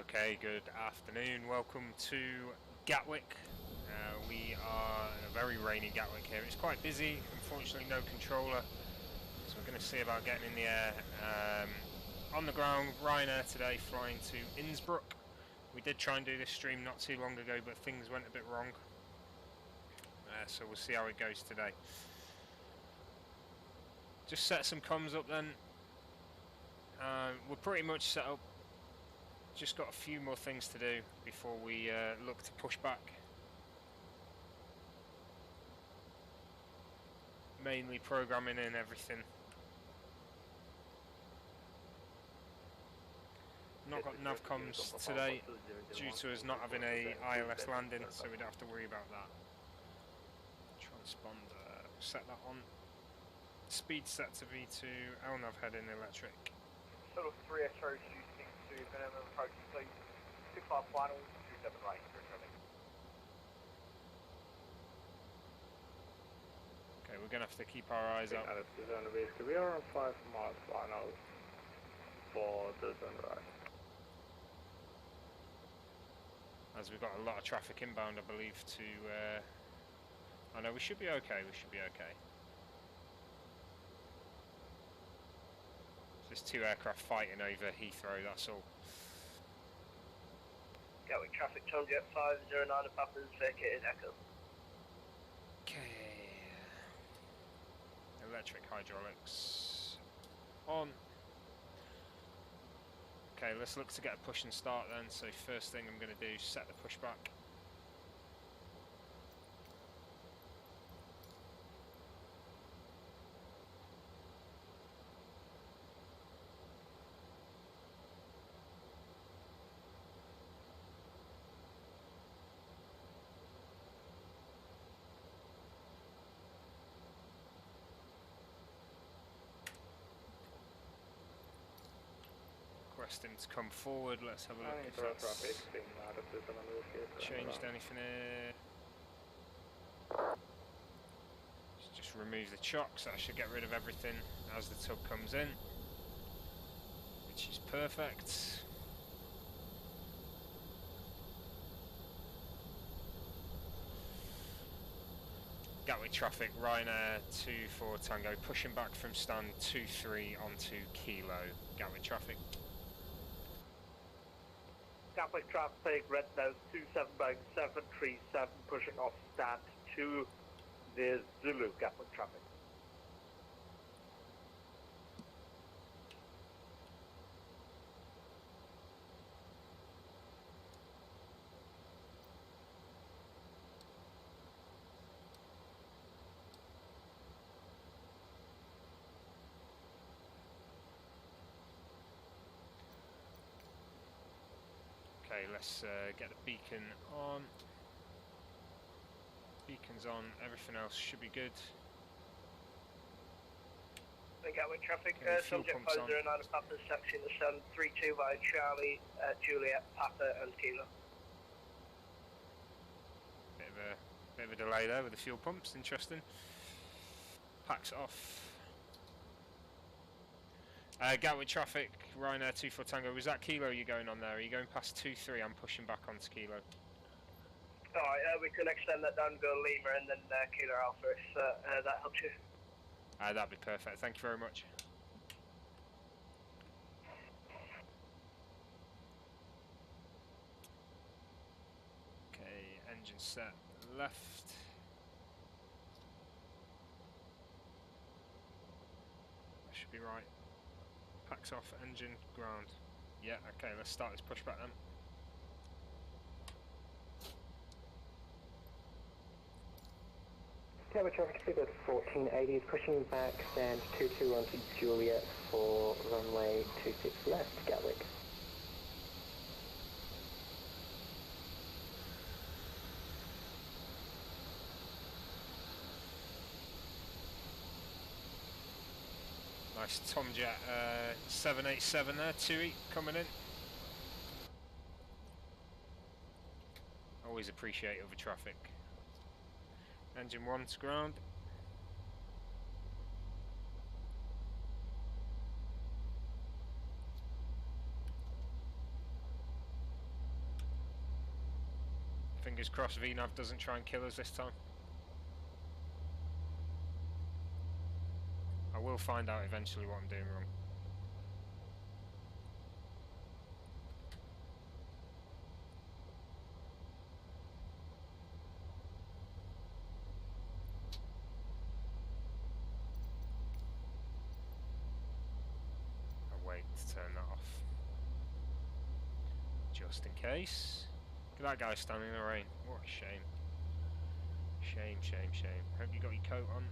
Okay, good afternoon. Welcome to Gatwick. We are in a very rainy Gatwick here. It's quite busy. Unfortunately, no controller, so we're going to see about getting in the air. On the ground, Ryanair today flying to Innsbruck. We did try and do this stream not too long ago, but things went a bit wrong. So we'll see how it goes today. Just set some comms up then. We're pretty much set up. Just got a few more things to do before we look to push back. Mainly programming and everything. Not got nav comms today due to us not having a ILS landing, so we don't have to worry about that. Transponder, set that on. Speed set to V2, LNAV heading electric. Sort of 3 SRO 262, minimum approach please. 25 final, 27 right, Okay, we're going to have to keep our eyes out. We are on 5 miles final for the sunrise. As we've got a lot of traffic inbound, I believe, to... oh no, we should be okay, we should be okay. There's 2 aircraft fighting over Heathrow, that's all. Gatwick traffic, Tom Jet 509 of Papa's vacated Echo. Okay. Electric hydraulics on. Okay, let's look to get a push and start then. So first thing I'm going to do is set the pushback. Request him to come forward. Let's have a look if that's changed anything here. Just remove the chocks. That should get rid of everything as the tug comes in, which is perfect. Gatwick traffic, Ryanair 24 Tango, pushing back from stand 23 onto Kilo. Gatwick traffic. Gatwick traffic, red nose 279737, pushing off stand 2 near Zulu, Gatwick traffic. Okay, let's get the beacon on. Beacon's on, everything else should be good. Gatwick traffic, Okay, Tom Jet 509 of Papa's section the sun 32 by Charlie, Juliet, Papa and Kilo. Bit of a delay there with the fuel pumps, interesting. Packs off. Gatwick traffic, Ryanair 24 Tango, was that Kilo you're going on there? Are you going past 2-3? I'm pushing back onto Kilo. Alright, we can extend that down, go Lima and then Kilo Alpha if that helps you. That'd be perfect, thank you very much. Okay, engine set left. That should be right. Packs off, engine, ground. Yeah, okay, let's start this pushback then. Gatwick traffic speed 1480 is pushing back, stand 22 onto Juliet for runway 26 left, Gatwick. Nice Tomjet 787 there, 2E coming in. Always appreciate over traffic. Engine 1 to ground. Fingers crossed VNAV doesn't try and kill us this time. I will find out eventually what I'm doing wrong. I'll wait to turn that off. Just in case. Look at that guy standing in the rain. What a shame. Shame, shame, shame. Hope you got your coat on.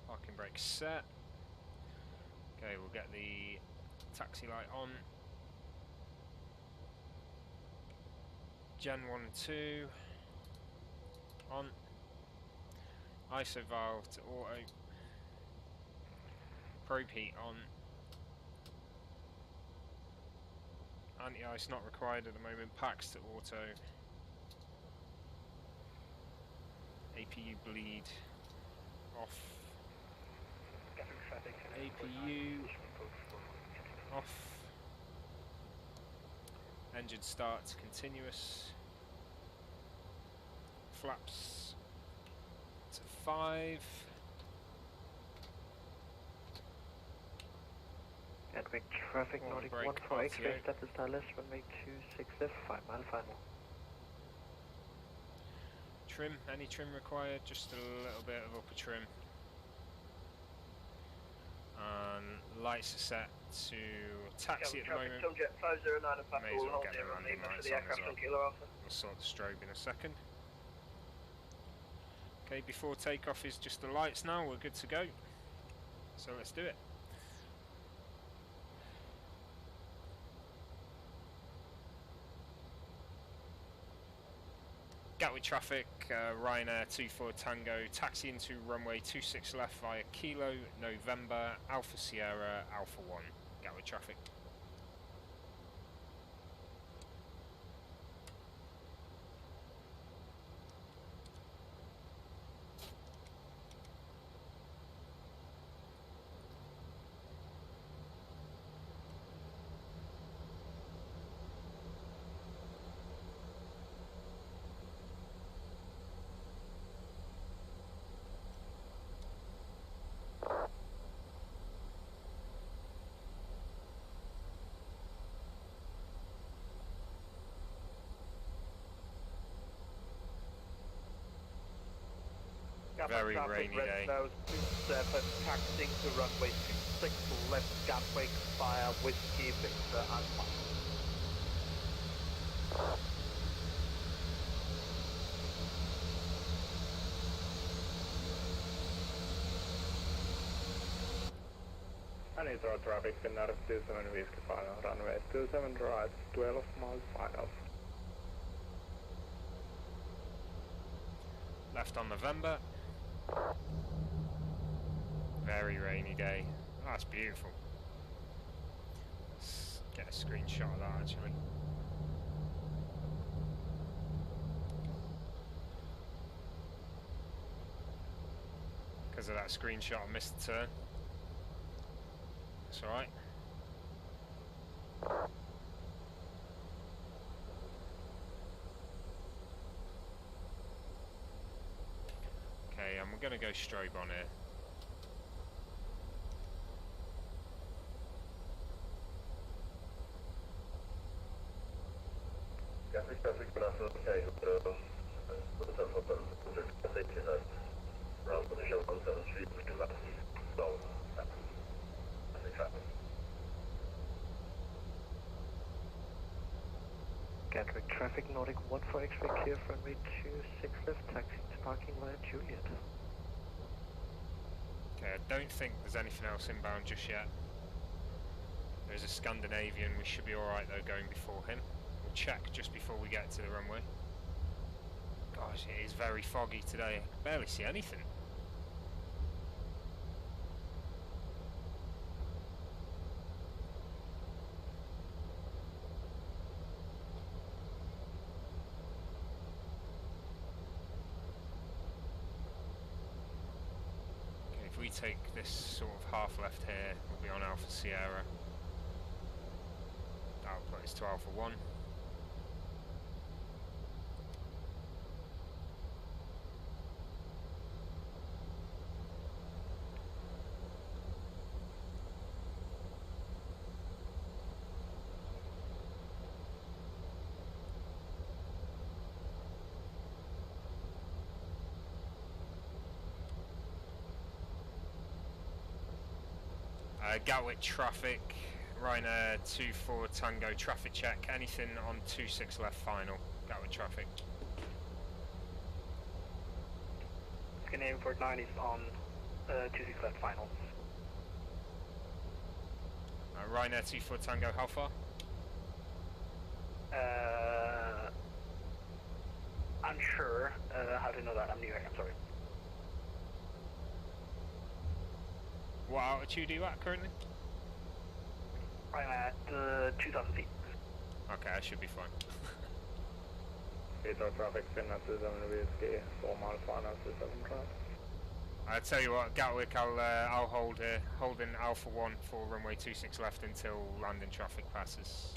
Parking brake set. Okay, we'll get the taxi light on. Gen 1 and 2 on. ISO valve to auto. Probe heat on. Anti-ice not required at the moment. Packs to auto. APU bleed off. APU off. Engine start continuous. Flaps to 5. Gatwick traffic Water Nordic brake, 1 for X-ray, RTO. status starless, runway 26 left, 5 mile final. Trim, any trim required? Just a little bit of upper trim. And lights are set to taxi at the moment. Jet 509 and May as well get the landing lights on as well. We'll sort the strobe in a second. Okay, before takeoff is just the lights now, we're good to go. So let's do it. Gatwick traffic, Ryanair 24 Tango, taxi into runway 26 left via Kilo, November, Alpha Sierra, Alpha 1. Gatwick traffic. Very rainy day. Nose 27, taxiing to runway 26 left, Gatwick via Whiskey, Victor and Mike. And it's our traffic, Finnair 27 Whiskey final, runway 27 right, 12 miles final. Left on November. Very rainy day. Oh, that's beautiful. Let's get a screenshot of that actually. Because of that screenshot I missed the turn. That's alright. Okay, and we're going to go strobe on here. Gatwick traffic, good afternoon. Okay, with the telephone button, safety side. Round position 173, which is left. So, traffic traffic. Gatwick traffic Nordic 1 for X-ray, clear for runway 26 left, taxi to parking via Juliet. Okay, I don't think there's anything else inbound just yet. There's a Scandinavian, we should be alright though going before him. We'll check just before we get to the runway. Gosh, it is very foggy today. I can barely see anything. take this sort of half left here, we'll be on Alpha Sierra. That'll put us to Alpha 1. Gatwick traffic, Ryanair 24 Tango traffic check, anything on 26 left final, Gatwick traffic. Canadian 49 is on 26 left final. Ryanair 24 Tango, how far? Unsure, how to know that, I'm new here, I'm sorry. What altitude are you at currently? I'm at 2,000 feet. Okay, I should be fine. Heathrow traffic, Finland 27 VSK, 4 miles final, 27 right. I tell you what, Gatwick, I'll hold here, holding Alpha 1 for runway 26 left until landing traffic passes.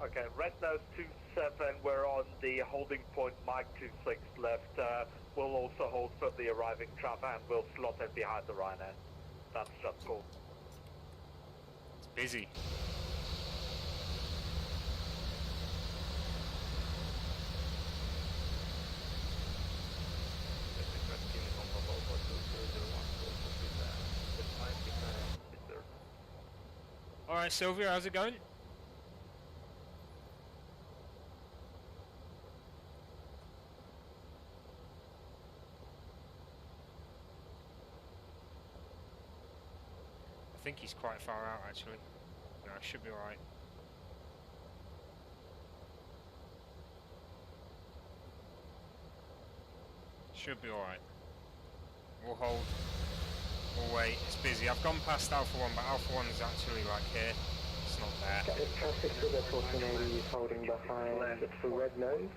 Okay, Red Nose 27, we're on the holding point, Mike 26 left. We'll also hold for the arriving traffic and we'll slot in behind the Ryanair. That's just cool. It's busy. Alright, Sylvia, how's it going? I think he's quite far out actually. No, should be alright. Should be alright. We'll hold. We'll wait. It's busy. I've gone past Alpha 1, but Alpha 1 is actually like here. It's not there. Gatwick traffic with the 1480 is holding behind the Red Nose.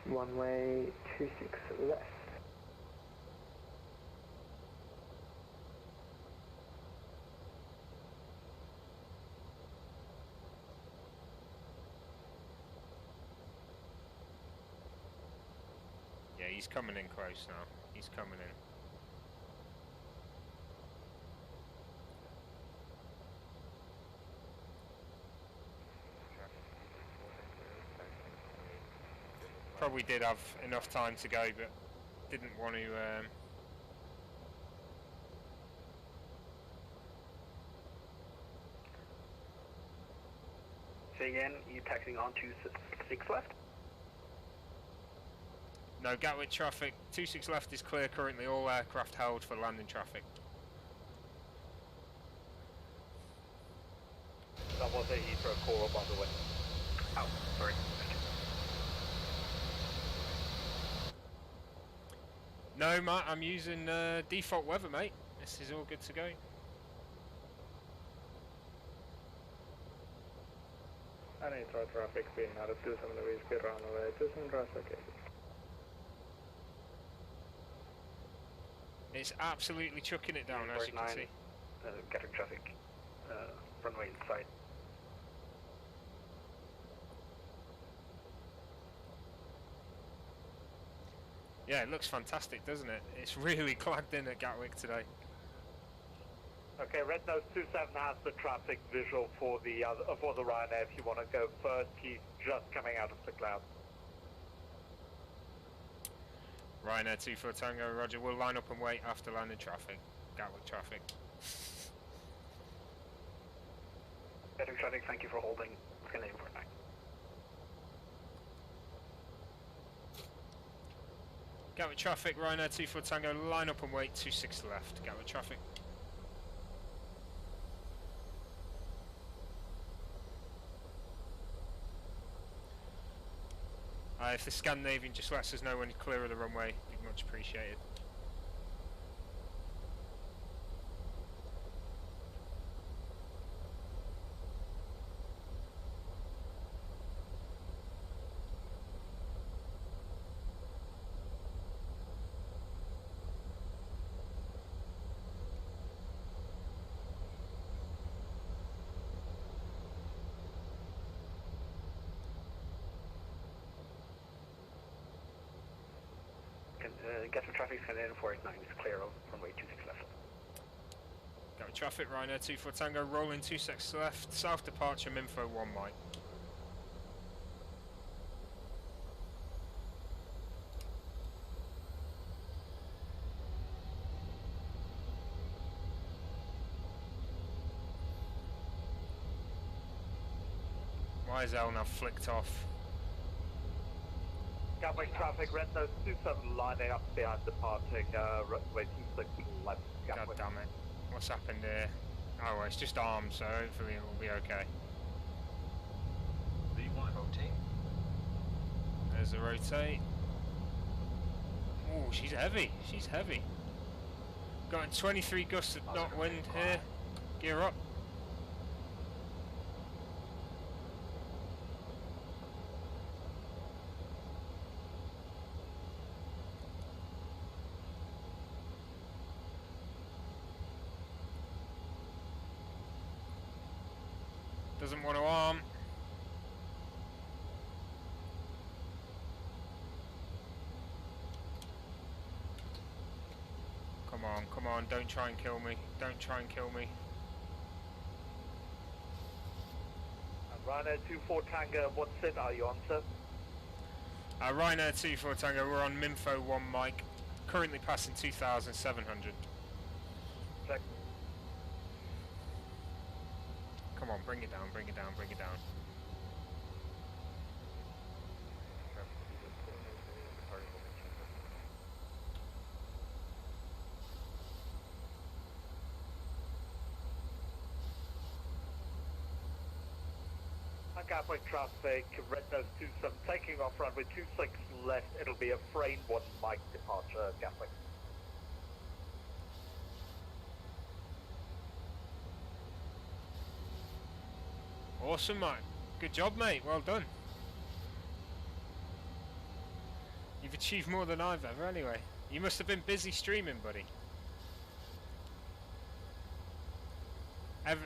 Runway 26 left. Yeah, he's coming in close now. He's coming in. Probably did have enough time to go, but didn't want to. Say again, you taxiing on to 6 left? No, Gatwick traffic, 26 left is clear currently, all aircraft held for landing traffic. That was a Heathrow call up on the way. Oh, sorry. No, Matt, I'm using default weather, mate. This is all good to go. And Heathrow traffic, Finland 27 VSK, runway 27 traffic. It's absolutely chucking it down, as you can see. Gatwick traffic, runway in sight. Yeah, it looks fantastic, doesn't it? It's really clagged in at Gatwick today. Okay, Red Nose 27 has the traffic visual for the Ryanair. If you want to go first, he's just coming out of the cloud. Ryanair 24 Tango, roger. We'll line up and wait after landing traffic. Gatwick traffic. Gatwick traffic, thank you for holding. Canadian 49. Gatwick traffic, Ryanair 24 Tango, line up and wait, 26 left. Gatwick traffic. If the Scandinavian just lets us know when you're clear of the runway, it'd be much appreciated. Gatwick traffic scan in 489 is clear of runway 26 left. Gatwick traffic, Ryanair 24 Tango, rolling 26 left, south departure, Minfo 1 Mike. Why is L now flicked off? Gatwick traffic, red nose 27 lining up behind departing runway 26 left. God Gatwick. damn it. What's happened here? Oh, well, it's just arms, so hopefully it will be okay. V1 rotate. There's a rotate. Oh, she's heavy. She's heavy. Got 23 gusts of knot wind here. Gear up. Doesn't want to arm. Come on, don't try and kill me. Don't try and kill me. Ryanair 24 Tango, what sit are you on, sir? Ryanair 24 Tango, we're on Minfo 1 Mike. Currently passing 2,700. Check. Come on, bring it down, bring it down, bring it down. Gatwick traffic, red nose 27, taking off runway 26 left, it'll be a frame 1 Mike departure, Gatwick. Awesome, mate. Good job, mate. Well done. You've achieved more than I've ever, anyway. You must have been busy streaming, buddy.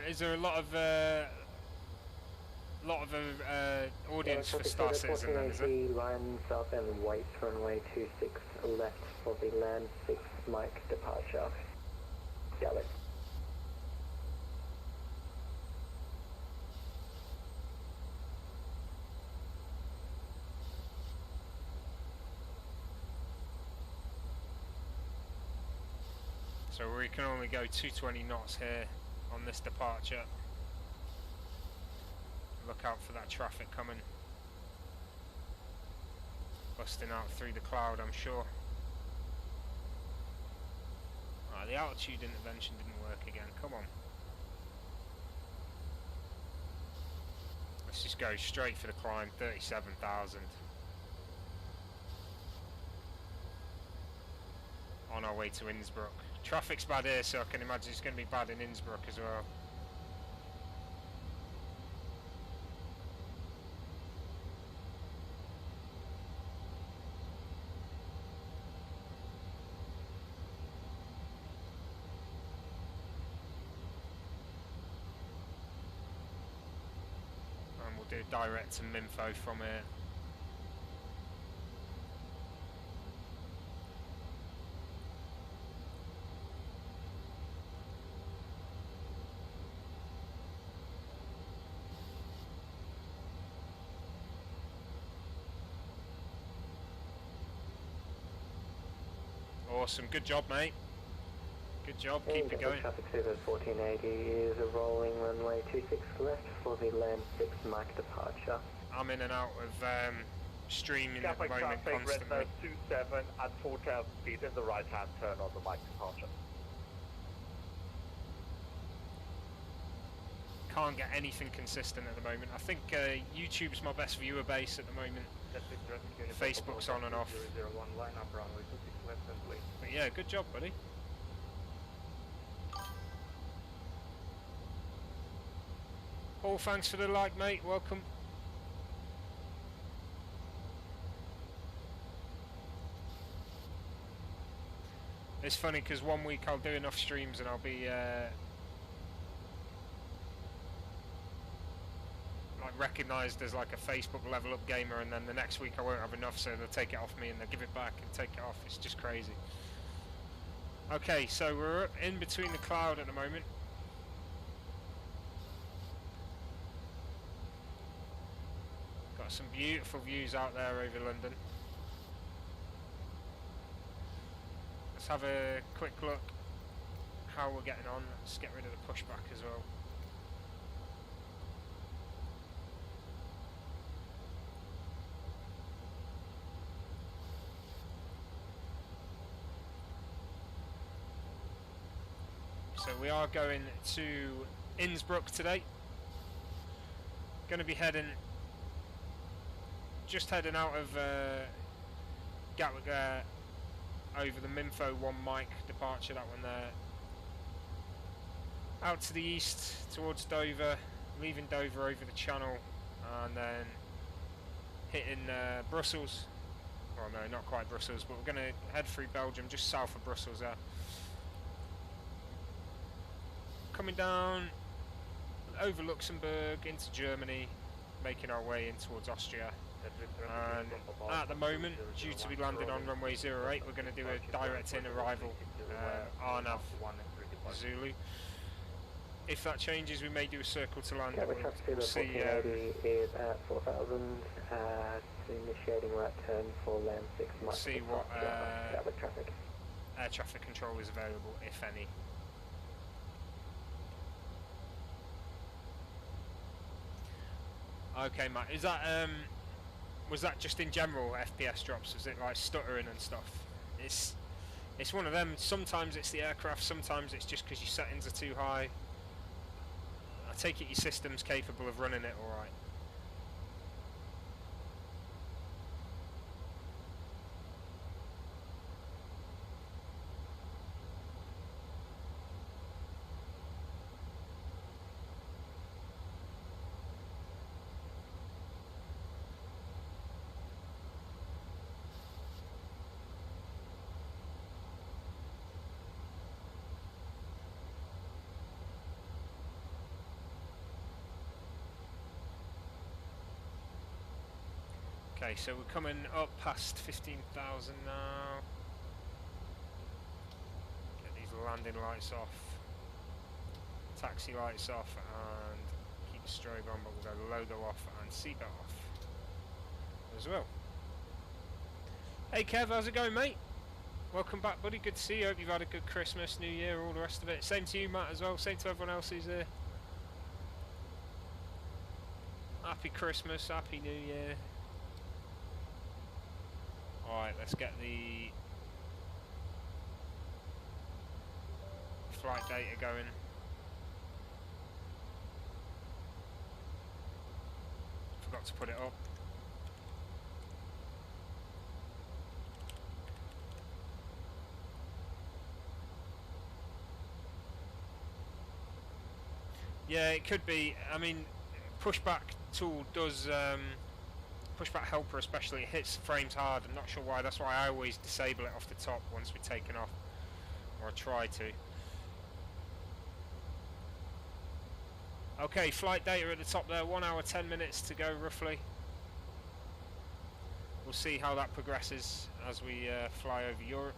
Is there a lot of audience for Star Citizen then, is it? Line south and white runway 26 left for the land 6 Mike departure. Gatwick. So we can only go 220 knots here on this departure. Look out for that traffic coming. Busting out through the cloud, I'm sure. Ah, the altitude intervention didn't work again, come on. Let's just go straight for the climb, 37,000. On our way to Innsbruck. Traffic's bad here, so I can imagine it's going to be bad in Innsbruck as well. And we'll do direct to Minfo from here. Awesome, good job, mate. Good job, keep it going. Traffic Super 1480 is a rolling runway 26 left for the land 6 Mike departure. I'm in and out of streaming at the Gatwick moment traffic, red constantly. nose 27 at 4,000 feet in the right hand turn on the Mike departure. Can't get anything consistent at the moment. I think YouTube's my best viewer base at the moment. Facebook's on and off. 001 line up runway 26 left and please. But yeah, good job, buddy. Paul, thanks for the like, mate. Welcome. It's funny because one week I'll do enough streams and I'll be like recognised as like a Facebook level up gamer, and then the next week I won't have enough, so they'll take it off me and they'll give it back and take it off. It's just crazy. Okay, so we're up in between the cloud at the moment. Got some beautiful views out there over London. Let's have a quick look how we're getting on. Let's get rid of the pushback as well. So we are going to Innsbruck today. Going to be just heading out of Gatwick over the Minfo 1 Mike departure, that one there. Out to the east towards Dover, leaving Dover over the Channel, and then hitting Brussels. Well, no, not quite Brussels, but we're going to head through Belgium, just south of Brussels there. Coming down over Luxembourg into Germany, making our way in towards Austria. And at the moment, due to be landing on runway 08, we're going to do a direct in arrival, RNAV Zulu. If that changes, we may do a circle to land. We'll see. Is at 4,000, initiating right turn for land 6. We'll see what traffic. Air traffic control is available, if any. Okay, Matt. Is that was that just in general FPS drops? Was it like stuttering and stuff? It's one of them. Sometimes it's the aircraft. Sometimes it's just because your settings are too high. I take it your system's capable of running it all right. Okay, so we're coming up past 15,000 now. Get these landing lights off, taxi lights off, and keep the strobe on, but we'll go logo off and seatbelt off as well. Hey Kev, how's it going, mate? Welcome back, buddy. Good to see you. Hope you've had a good Christmas, New Year, all the rest of it. Same to you, Matt, as well. Same to everyone else who's here. Happy Christmas, Happy New Year. Alright, let's get the flight data going. Forgot to put it up. Yeah, it could be. I mean, pushback tool does pushback helper especially, it hits frames hard. I'm not sure why. That's why I always disable it off the top once we've taken off, or I try to. Okay, flight data at the top there. 1 hour 10 minutes to go roughly. We'll see how that progresses as we fly over Europe.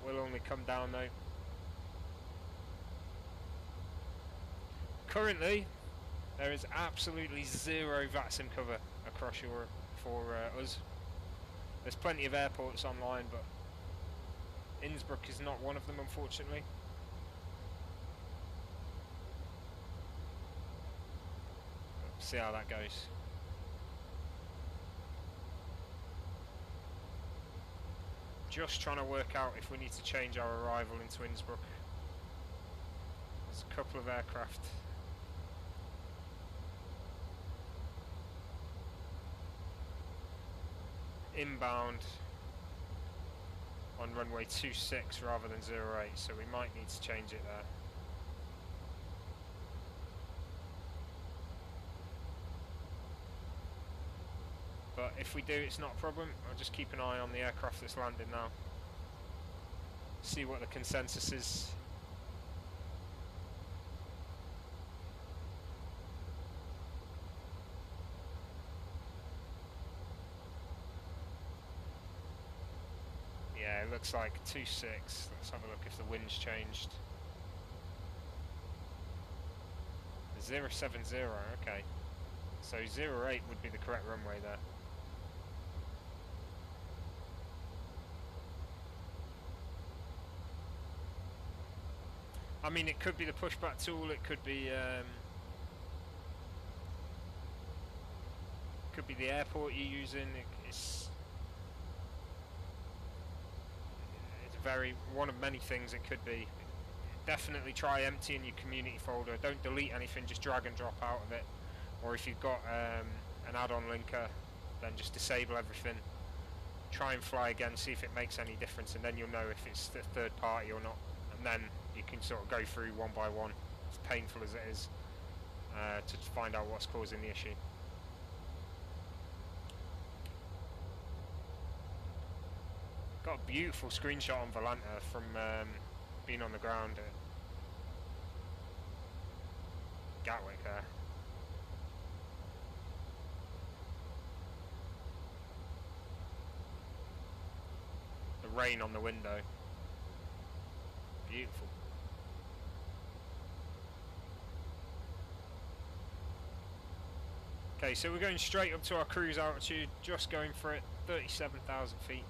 We'll only come down though. Currently, there is absolutely zero VATSIM cover across Europe for us. There's plenty of airports online, but Innsbruck is not one of them, unfortunately. See how that goes. Just trying to work out if we need to change our arrival into Innsbruck. There's a couple of aircraft. Inbound on runway 26 rather than 08, so we might need to change it there. But if we do, it's not a problem. I'll just keep an eye on the aircraft that's landing now. See what the consensus is. Yeah, it looks like 2.6. Let's have a look if the wind's changed. 070, okay. So 08 would be the correct runway there. I mean, it could be the pushback tool, it could be the airport you're using. It's one of many things it could be. Definitely try emptying your community folder. Don't delete anything, just drag and drop out of it. Or if you've got an add-on linker, then just disable everything. Try and fly again, see if it makes any difference, and then you'll know if it's the third party or not. And then you can sort of go through one by one, as painful as it is, to find out what's causing the issue. Got a beautiful screenshot on Volanta from being on the ground at Gatwick there. The rain on the window. Beautiful. Okay, so we're going straight up to our cruise altitude, just going for it, 37,000 feet.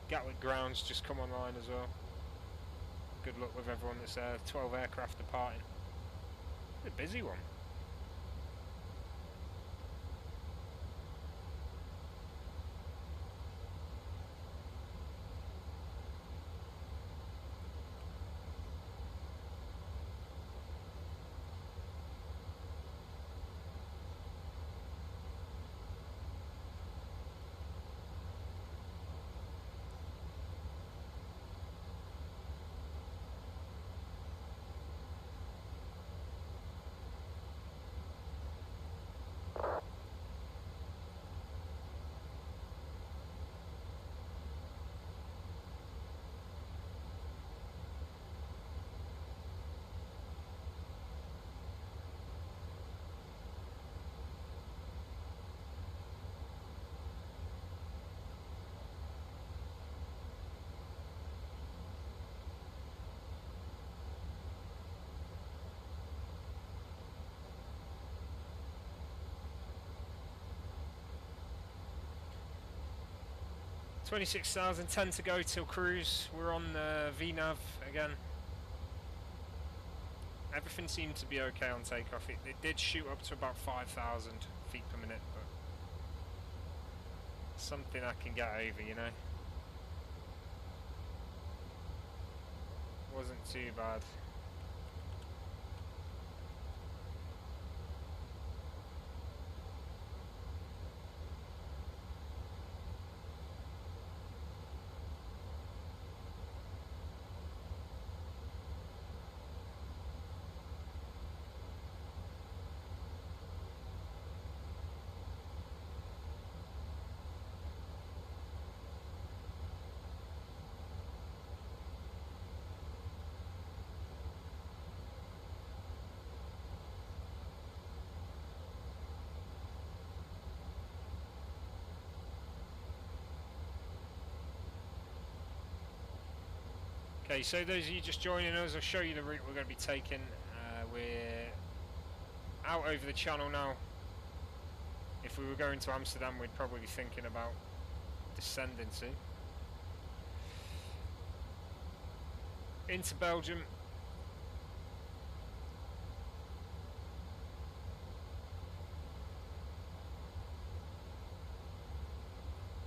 Gatwick grounds just come online as well. Good luck with everyone that's there. 12 aircraft departing. A busy one. $26,000, 10 to go till cruise. We're on VNAV again. Everything seemed to be okay on takeoff. It did shoot up to about 5,000 feet per minute, but something I can get over, you know. Wasn't too bad. Okay, so those of you just joining us, I'll show you the route we're going to be taking. We're out over the channel now. If we were going to Amsterdam, we'd probably be thinking about descending soon. Into Belgium.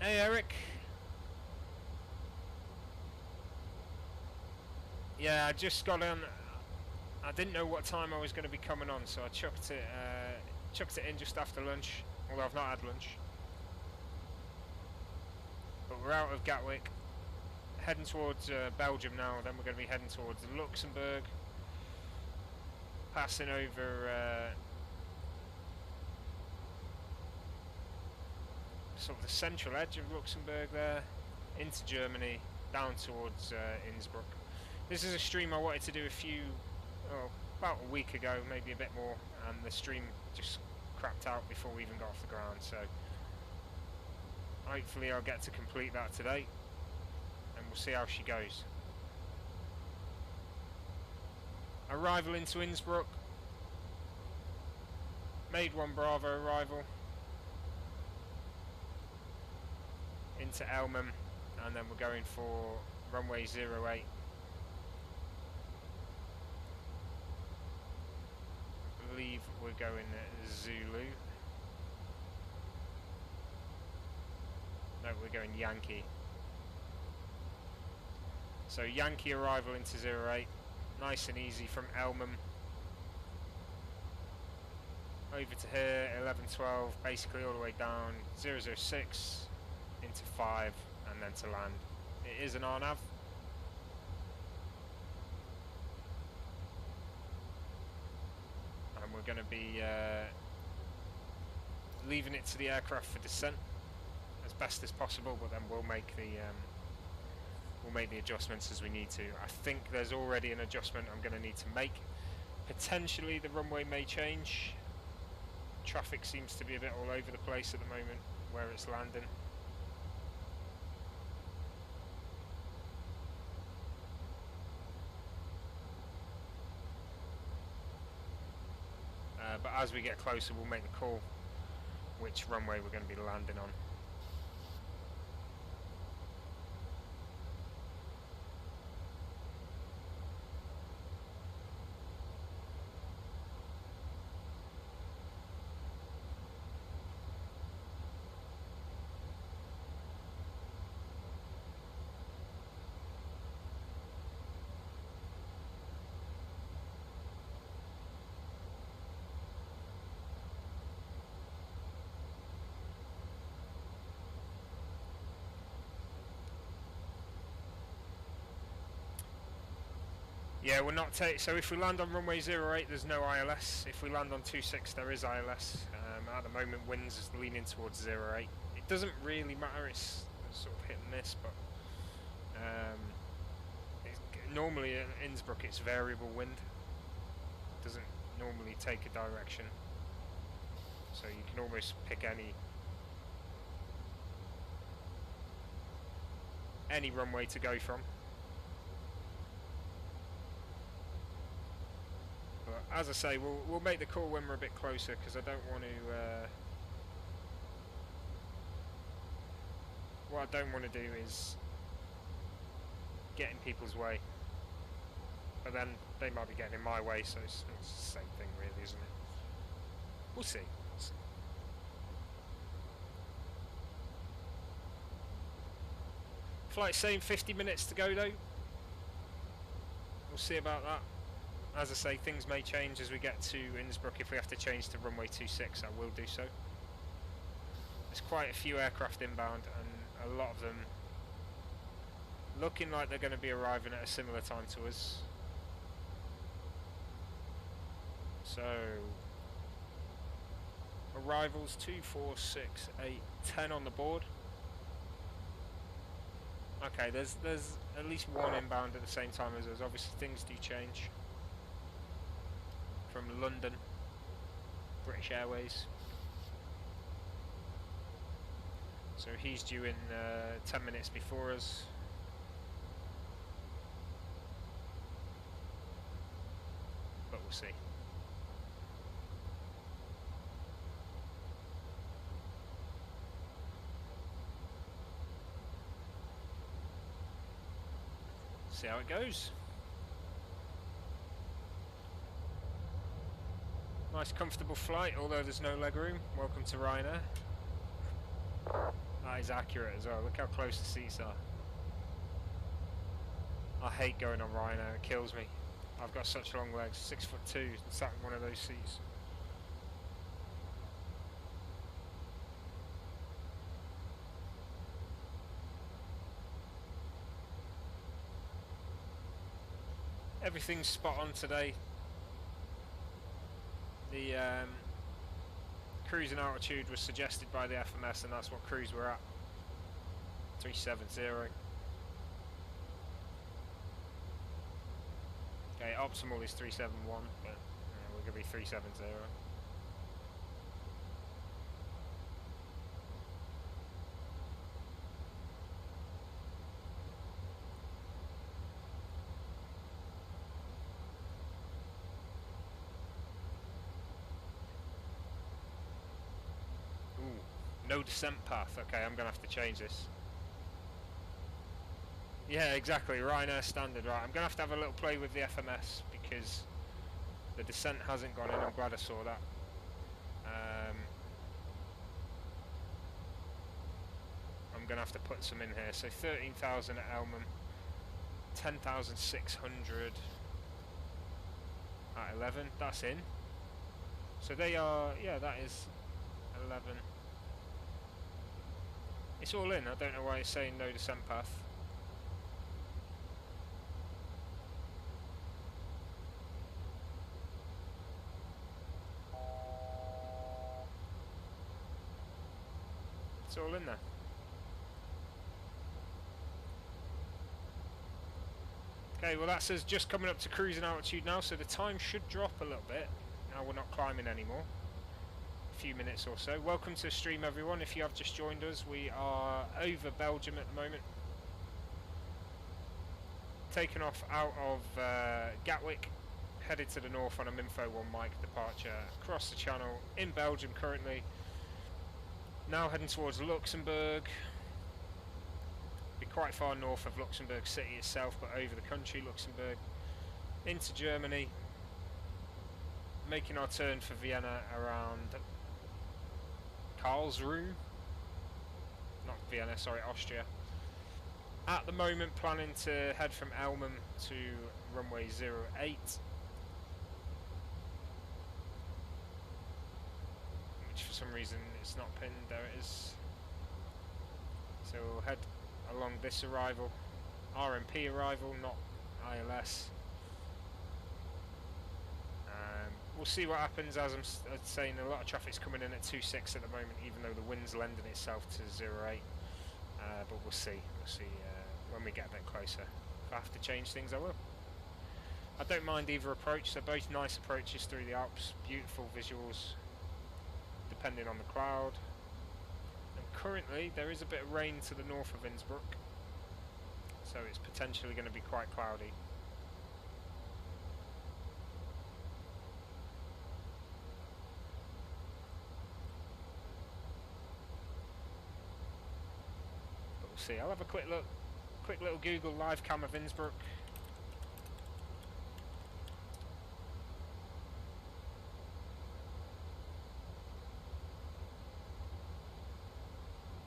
Hey Eric. Yeah, I just got on. I didn't know what time I was going to be coming on, so I chucked it in just after lunch. Although I've not had lunch. but we're out of Gatwick, heading towards Belgium now. Then we're going to be heading towards Luxembourg, passing over sort of the central edge of Luxembourg there, into Germany, down towards Innsbruck. This is a stream I wanted to do about a week ago, maybe a bit more, and the stream just crapped out before we even got off the ground, so hopefully I'll get to complete that today, and we'll see how she goes. Arrival into Innsbruck, made 1 Bravo arrival, into Elmham, and then we're going for runway 08. I believe we're going Zulu. No, we're going Yankee. So Yankee arrival into 08, nice and easy from Elmham over to here, 1112, basically all the way down, 006 into 5, and then to land. It is an RNAV. And we're going to be leaving it to the aircraft for descent as best as possible, but then we'll make the adjustments as we need to. I think there's already an adjustment I'm going to need to make. Potentially the runway may change. Traffic seems to be a bit all over the place at the moment where it's landing. But as we get closer, we'll make the call which runway we're going to be landing on. Yeah, we're not so if we land on runway 08, there's no ILS. If we land on 26, there is ILS. At the moment, winds is leaning towards 08. It doesn't really matter, it's sort of hit and miss, but normally in Innsbruck it's variable wind. It doesn't normally take a direction, so you can almost pick any runway to go from. But as I say, we'll make the call when we're a bit closer, because I don't want to. What I don't want to do is get in people's way, but then they might be getting in my way, so it's the same thing, really, isn't it? We'll see. Flight saying 50 minutes to go though. We'll see about that. As I say, things may change as we get to Innsbruck. If we have to change to runway 26, I will do so. There's quite a few aircraft inbound, and a lot of them looking like they're going to be arriving at a similar time to us. So, arrivals 2, 4, 6, 8, 10 on the board. Okay, there's at least one inbound at the same time as us. Obviously things do change. From London, British Airways. So he's due in 10 minutes before us. But we'll see. See how it goes. Nice comfortable flight, although there's no leg room. Welcome to Ryanair. That is accurate as well. Look how close the seats are. I hate going on Ryanair, it kills me. I've got such long legs, 6'2", sat in one of those seats. Everything's spot on today. The cruising altitude was suggested by the FMS, and that's what cruise we're at. 370. Okay, optimal is 371, but we're going to be 370. No descent path. Okay, I'm going to have to change this. Yeah, exactly. Ryanair standard. Right, I'm going to have a little play with the FMS because the descent hasn't gone in. I'm glad I saw that. I'm going to have to put some in here. So 13,000 at Elmham, 10,600 at 11. That's in. So they are, yeah, that is 11. It's all in. I don't know why it's saying no descent path. It's all in there. Okay, well that's us just coming up to cruising altitude now, so the time should drop a little bit. Now we're not climbing anymore. Few minutes or so. Welcome to the stream, everyone. If you have just joined us, we are over Belgium at the moment, taking off out of Gatwick, headed to the north on a Minfo 1 mic departure across the channel in Belgium currently. Now heading towards Luxembourg. Be quite far north of Luxembourg city itself, but over the country, Luxembourg, into Germany, making our turn for Vienna around Karlsruhe, not Vienna, sorry, Austria. At the moment planning to head from Elmham to runway 08, which for some reason it's not pinned. There it is. So we'll head along this arrival, RMP arrival, not ILS. We'll see what happens. As I'm saying, a lot of traffic's coming in at 26 at the moment, even though the wind's lending itself to 08. But we'll see. We'll see when we get a bit closer. If I have to change things, I will. I don't mind either approach. They're both nice approaches through the Alps. Beautiful visuals, depending on the cloud. And currently, there is a bit of rain to the north of Innsbruck, so it's potentially going to be quite cloudy. See, I'll have a quick little Google live cam of Innsbruck.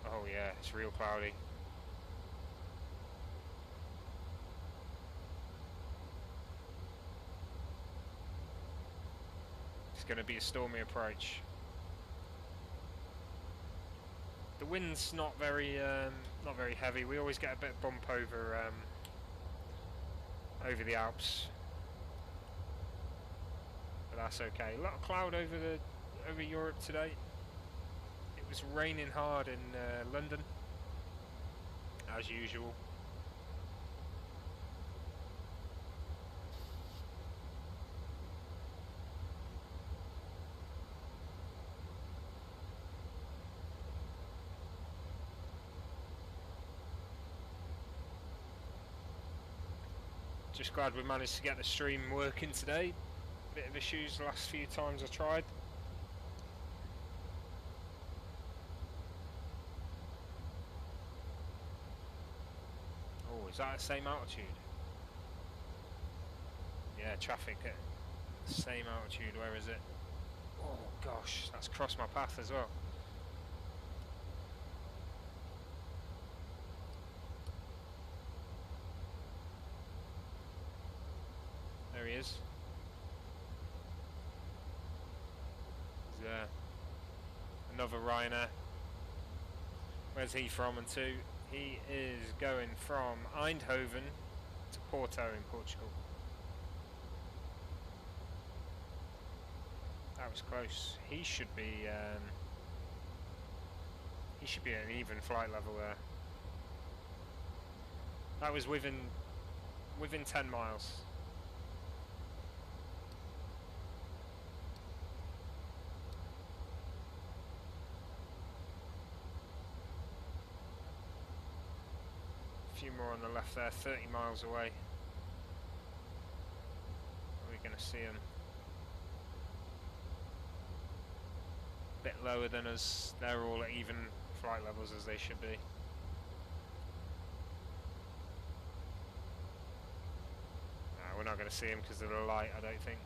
Oh yeah, it's real cloudy. It's going to be a stormy approach. The wind's not very heavy. We always get a bit of bump over over the Alps, but that's okay. A lot of cloud over Europe today. It was raining hard in London, as usual. Just glad we managed to get the stream working today. Bit of issues the last few times I tried. Oh, is that the same altitude? Yeah, traffic at the same altitude. Where is it? Oh gosh, that's crossed my path as well. There he is. He's another Ryanair. Where's he from and to? He is going from Eindhoven to Porto in Portugal. That was close. He should be at an even flight level there. That was within 10 miles. A few more on the left there, 30 miles away. Are we going to see him? A bit lower than us. They're all at even flight levels as they should be. We're not going to see him because of the light, I don't think.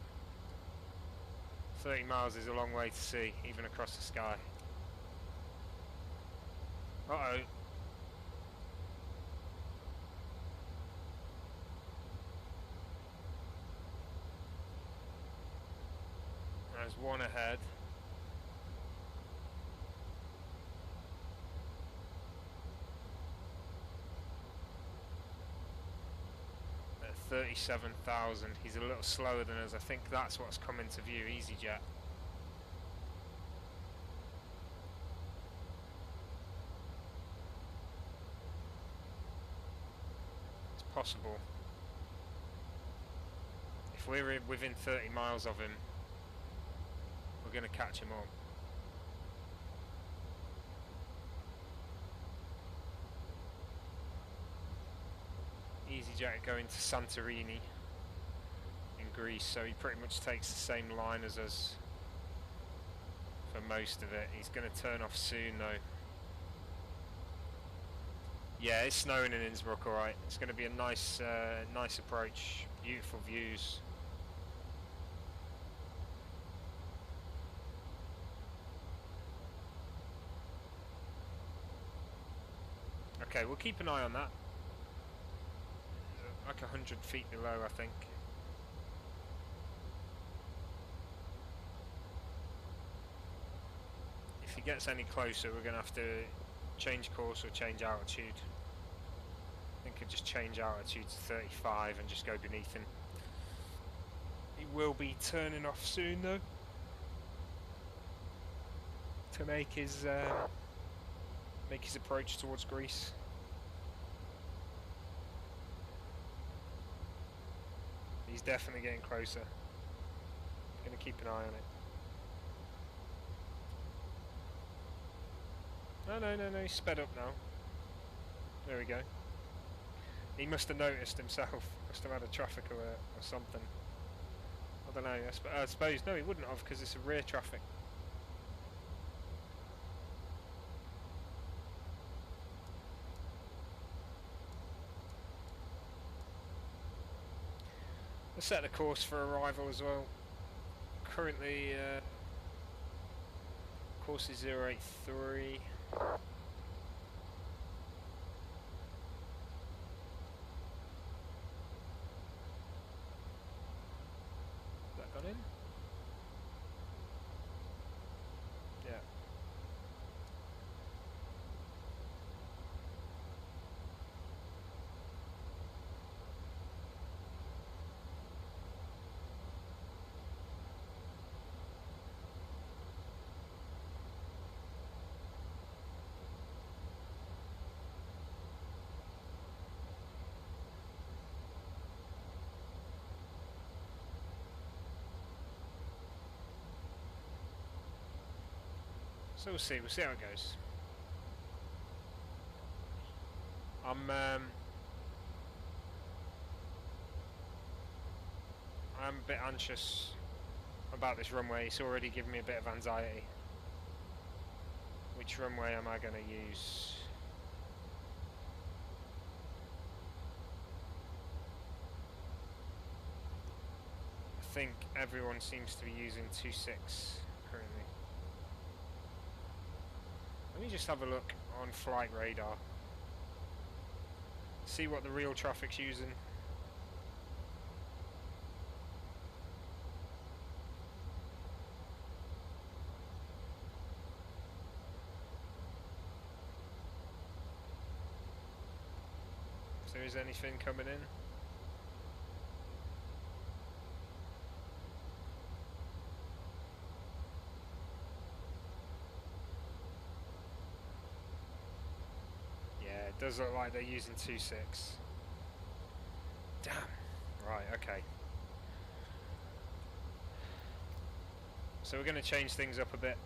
30 miles is a long way to see, even across the sky. Uh-oh. There's one ahead. At 37,000. He's a little slower than us. I think that's what's come into view. EasyJet. It's possible. If we're within 30 miles of him, we're going to catch him up. EasyJet going to Santorini in Greece, so he pretty much takes the same line as us for most of it. He's going to turn off soon though. Yeah, it's snowing in Innsbruck, alright. It's going to be a nice nice approach, beautiful views. Okay, we'll keep an eye on that. Like 100 feet below, I think. If he gets any closer, we're going to have to change course or change altitude. I think I'll just change altitude to 35 and just go beneath him. He will be turning off soon though, to make his approach towards Greece. He's definitely getting closer. Gonna keep an eye on it. No, he's sped up now. There we go. He must have noticed himself. Must have had a traffic alert or something. I don't know. I suppose, no, he wouldn't have because it's a rear traffic. Let's set the course for arrival as well. Currently, course is 083. Has that gone in? Yeah. So we'll see how it goes. I'm a bit anxious about this runway. It's already giving me a bit of anxiety. Which runway am I going to use? I think everyone seems to be using 2.6 currently. Let me just have a look on flight radar. See what the real traffic's using. If there is anything coming in. Does look like they're using 2.6. Damn. Right, okay. So we're going to change things up a bit.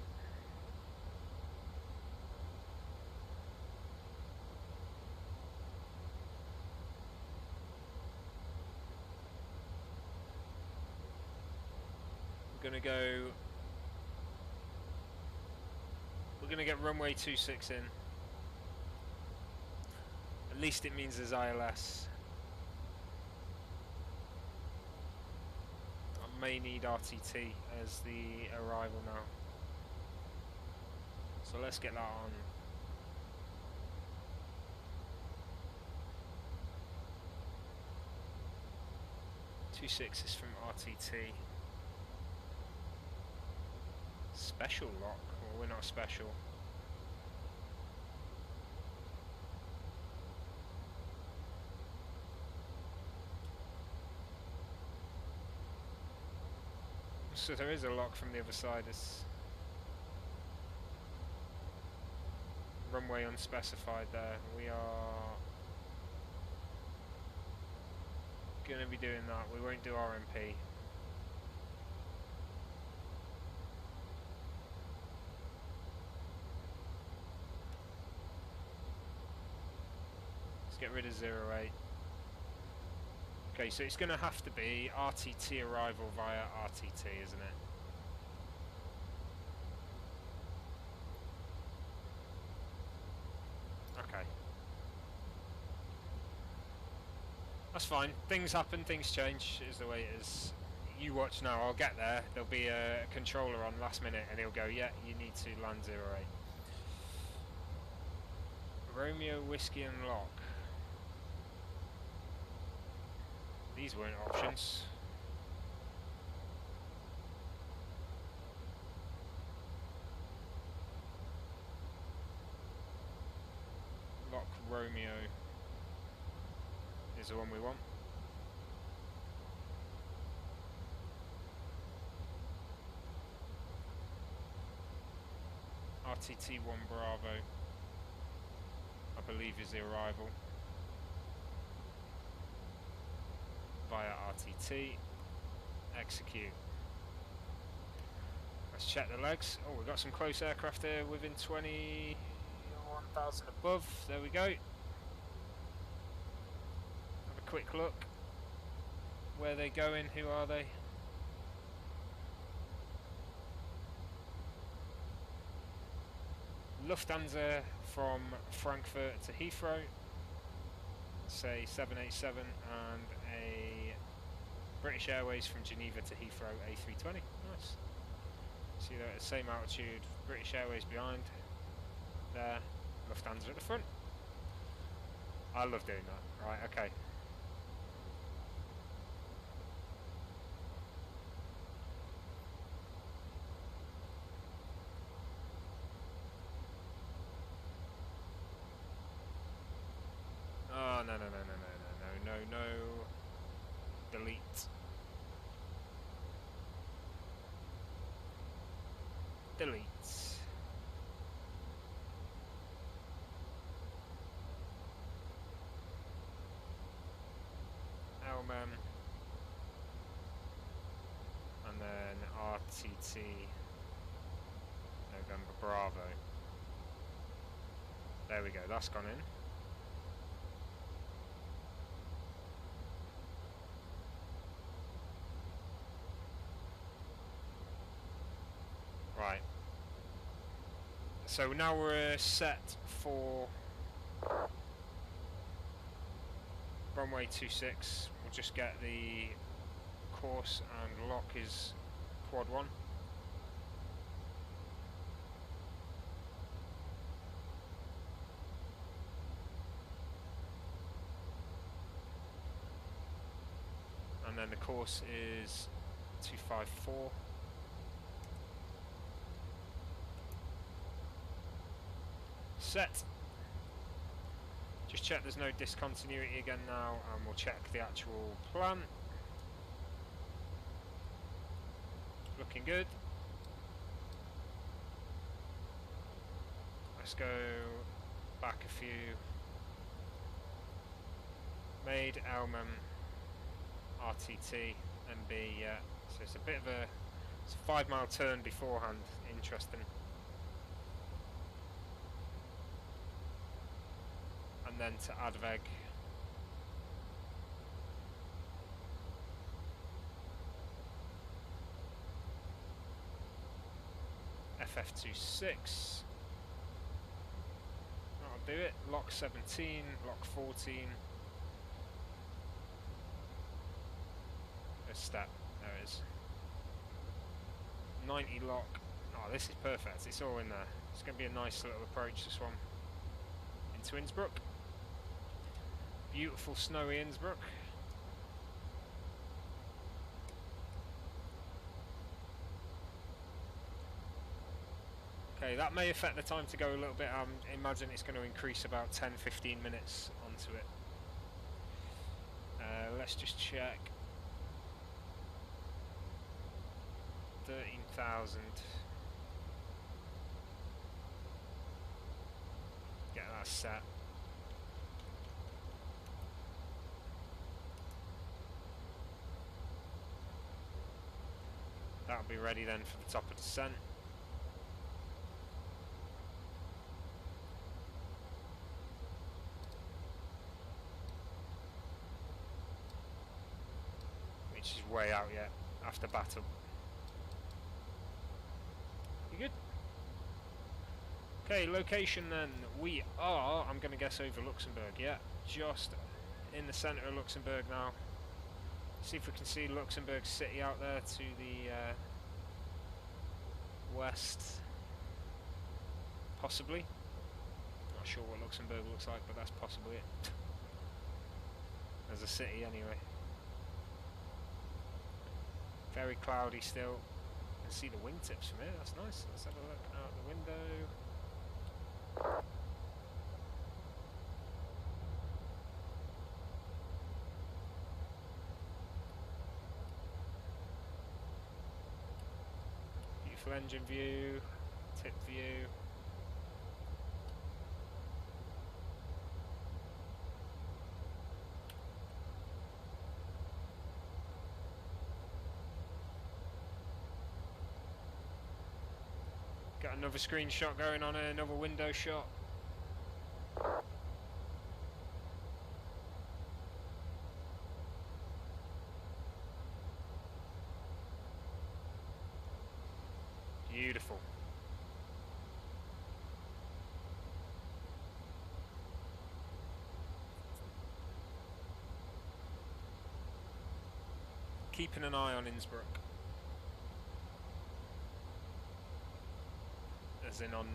We're going to get runway 26 in. At least it means there's ILS. I may need RTT as the arrival now. So let's get that on. Two sixes from RTT. Special lock? Well, we're not special. So there is a lock from the other side. It's runway unspecified there. We are going to be doing that. We won't do RMP. Let's get rid of 08. Okay, so it's going to have to be RTT arrival via RTT, isn't it? Okay. That's fine. Things happen, things change, is the way it is. You watch now, I'll get there. There'll be a controller on last minute and he'll go, yeah, you need to land 08. Romeo, Whiskey and Lock. These weren't options. Lock Romeo is the one we want. RTT 1 Bravo, I believe, is the arrival. Via RTT, execute. Let's check the legs. Oh, we've got some close aircraft here within 21,000 above. There we go. Have a quick look. Where are they going? Who are they? Lufthansa from Frankfurt to Heathrow. Say 787, and a British Airways from Geneva to Heathrow A320. Nice. See they're at the same altitude. British Airways behind. There. Lufthansa at the front. I love doing that. Right, okay. Oh, no. Delete. Delete. LMM. And then RTT November Bravo. There we go, that's gone in. Right. So now we're set for runway 26. We'll just get the course and lock is quad 1. And then the course is 254. Set. Just check there's no discontinuity again now, and we'll check the actual plan. Looking good. Let's go back a few. Made Elmham RTT MB, yeah. So it's a bit of a, it's a 5 mile turn beforehand, interesting. And then to Adveg. FF26. That'll do it. Lock 17, lock 14. A step, there it is. 90 lock. Oh, this is perfect. It's all in there. It's going to be a nice little approach, this one. Into Innsbruck. Beautiful snowy Innsbruck. Okay, that may affect the time to go a little bit. I imagine it's going to increase about 10-15 minutes onto it. Let's just check. 13,000. Get that set. That'll be ready then for the top of descent. Which is way out yet, after battle. You good? Okay, location then. We are, I'm going to guess over Luxembourg, yeah. Just in the centre of Luxembourg now. See if we can see Luxembourg City out there to the west. Possibly. Not sure what Luxembourg looks like, but that's possibly it. As a city anyway. Very cloudy still. You can see the wingtips from here, that's nice. Let's have a look out the window. Beautiful engine view, tip view. Got another screenshot going on here, another window shot. Beautiful. Keeping an eye on Innsbruck. As in on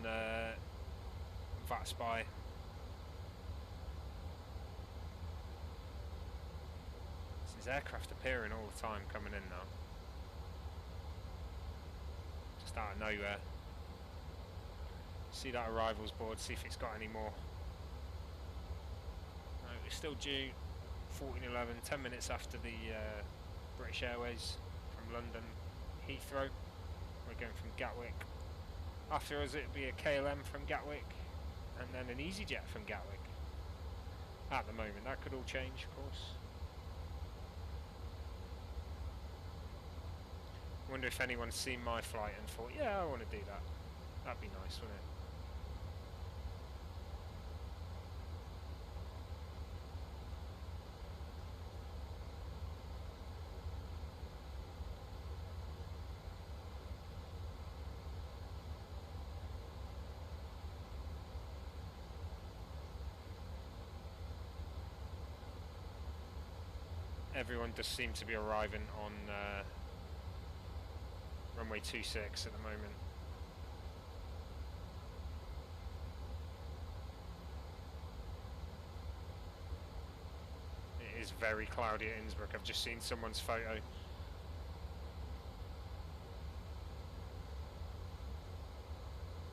VATSIM. There's aircraft appearing all the time coming in now. Just out of nowhere. See that arrivals board, see if it's got any more. No, we're still due 14:11, 10 minutes after the British Airways from London Heathrow. We're going from Gatwick. After us it'll be a KLM from Gatwick and then an EasyJet from Gatwick. At the moment, that could all change, of course. Wonder if anyone's seen my flight and thought, yeah, I want to do that. That'd be nice, wouldn't it? Everyone does seem to be arriving on runway 26 at the moment. It is very cloudy at Innsbruck. I've just seen someone's photo.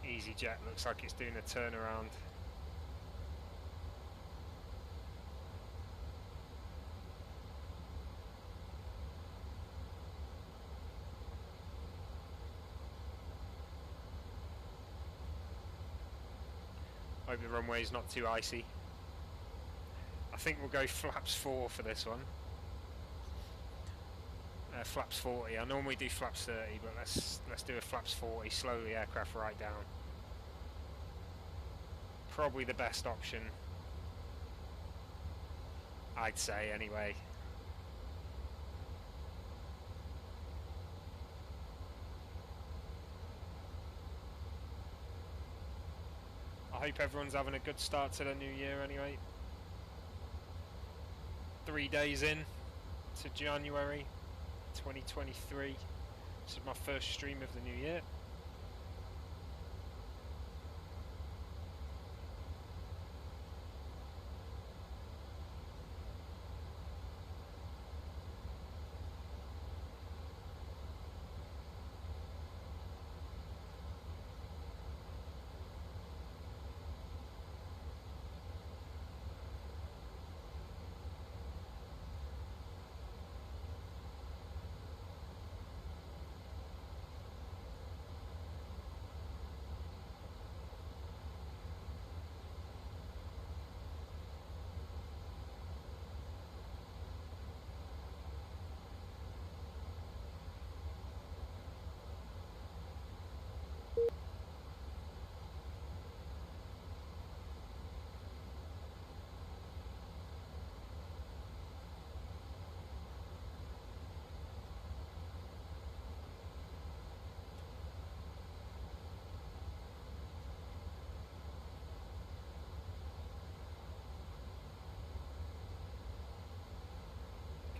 EasyJet looks like it's doing a turnaround. Hope the runway is not too icy. I think we'll go flaps 4 for this one. Flaps 40. I normally do flaps 30, but let's do a flaps 40. Slow the aircraft right down. Probably the best option, I'd say anyway. I hope everyone's having a good start to the new year anyway. 3 days in to January 2023. This is my first stream of the new year.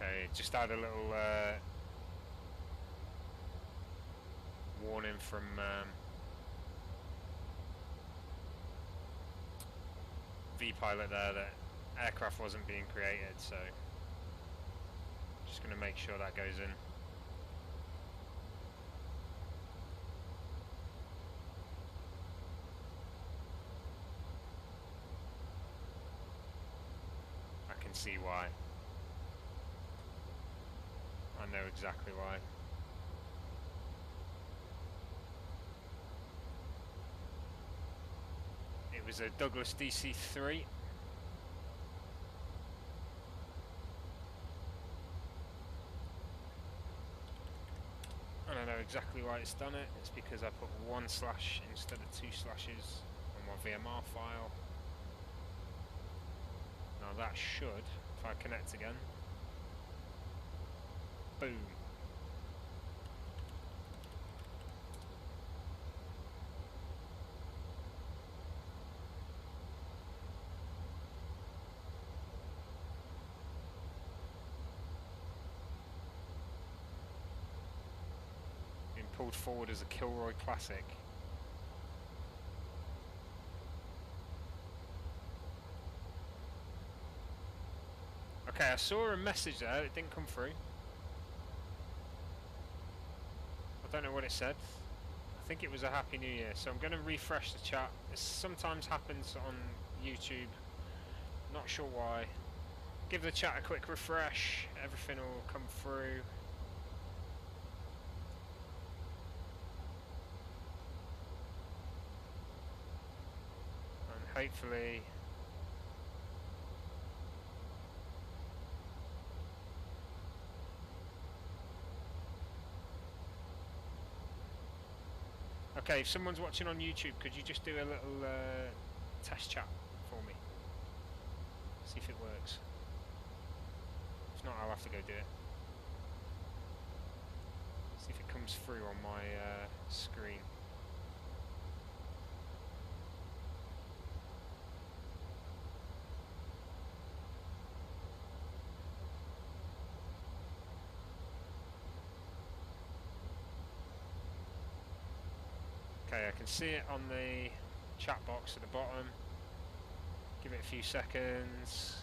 Okay, just had a little warning from V-Pilot there that aircraft wasn't being created, so just going to make sure that goes in. I can see why. I know exactly why. It was a Douglas DC-3. And I know exactly why it's done it. It's because I put 1 slash instead of 2 slashes on my VMR file. Now that should, if I connect again, boom. Being pulled forward as a Kilroy Classic. Okay, I saw a message there, it didn't come through. I don't know what it said. I think it was a Happy New Year, so I'm going to refresh the chat. This sometimes happens on YouTube, not sure why. Give the chat a quick refresh, everything will come through. And hopefully okay, if someone's watching on YouTube, could you just do a little test chat for me? See if it works. If not, I'll have to go do it. See if it comes through on my screen. Okay, I can see it on the chat box at the bottom. Give it a few seconds.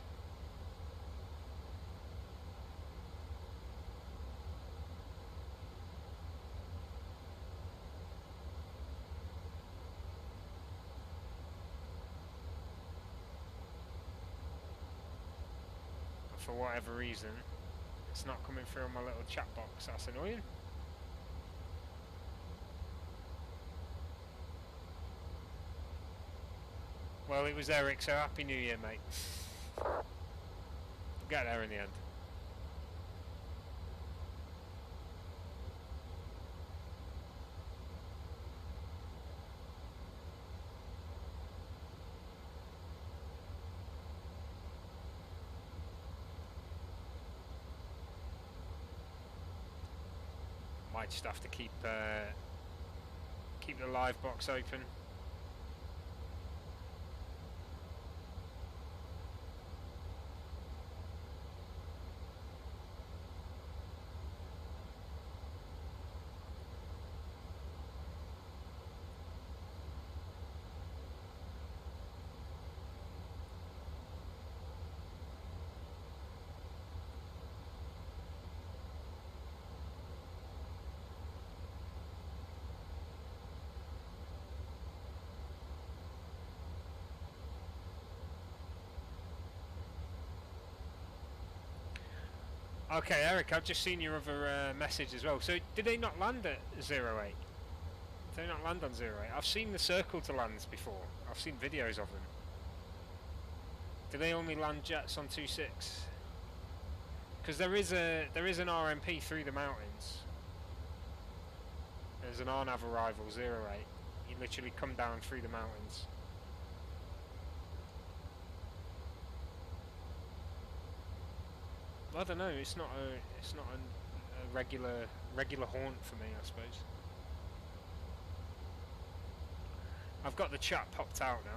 But for whatever reason, it's not coming through on my little chat box. That's annoying. Well, it was Eric, so Happy New Year, mate. We'll get there in the end. Might just have to keep the live box open. Okay, Eric, I've just seen your other message as well. So, did they not land at 08? Did they not land on 08? I've seen the circle to lands before. I've seen videos of them. Do they only land jets on 26? Because there is an RMP through the mountains. There's an RNAV arrival 08. You literally come down through the mountains. I don't know. It's not a regular haunt for me, I suppose. I've got the chat popped out now.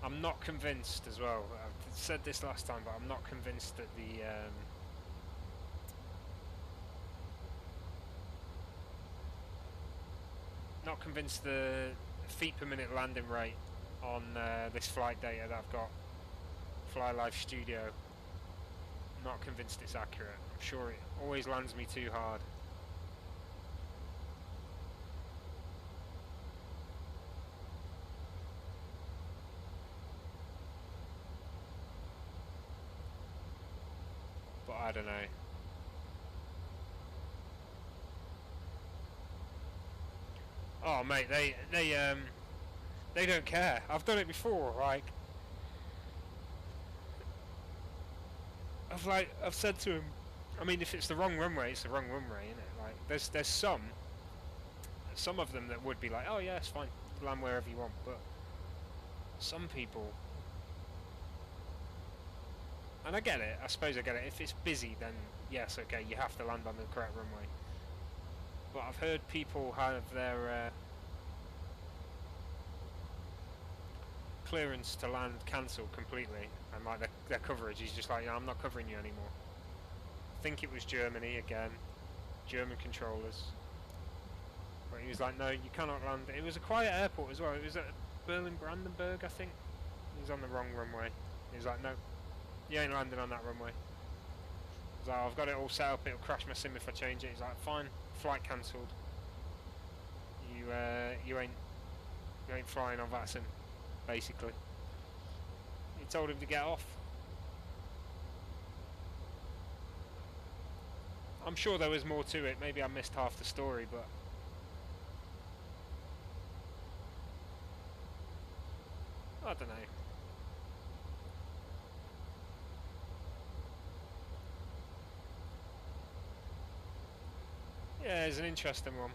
I'm not convinced as well. I've said this last time, but I'm not convinced that the feet per minute landing rate on this flight data that I've got, Fly Live Studio. I'm not convinced it's accurate. I'm sure it always lands me too hard. I don't know. Oh mate, they don't care. I've done it before. Like, I've said to him. I mean, if it's the wrong runway, it's the wrong runway, isn't it? Like, there's some of them that would be like, oh yeah, it's fine, land wherever you want. But some people. And I get it, I suppose I get it. If it's busy, then yes, okay, you have to land on the correct runway. But I've heard people have their clearance to land cancelled completely, and like their coverage is just like, yeah, I'm not covering you anymore. I think it was Germany again, German controllers. But he was like, no, you cannot land. It was a quiet airport as well. It was at Berlin-Brandenburg, I think. He was on the wrong runway. He was like, no. You ain't landing on that runway. So I've got it all set up, it'll crash my sim if I change it. He's like, fine, flight cancelled. You ain't flying on VATSIM, basically. He told him to get off. I'm sure there was more to it, maybe I missed half the story, but I don't know. Yeah, it's an interesting one.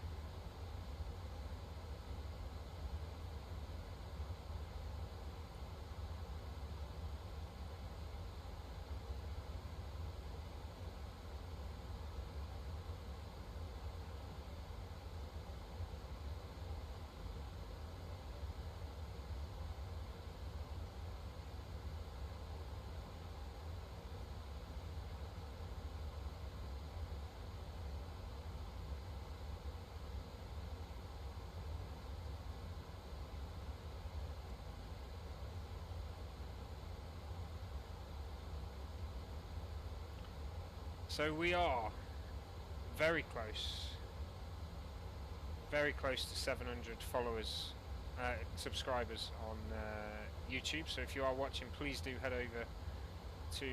So we are very close very close to 700 followers, subscribers on YouTube. So if you are watching, please do head over to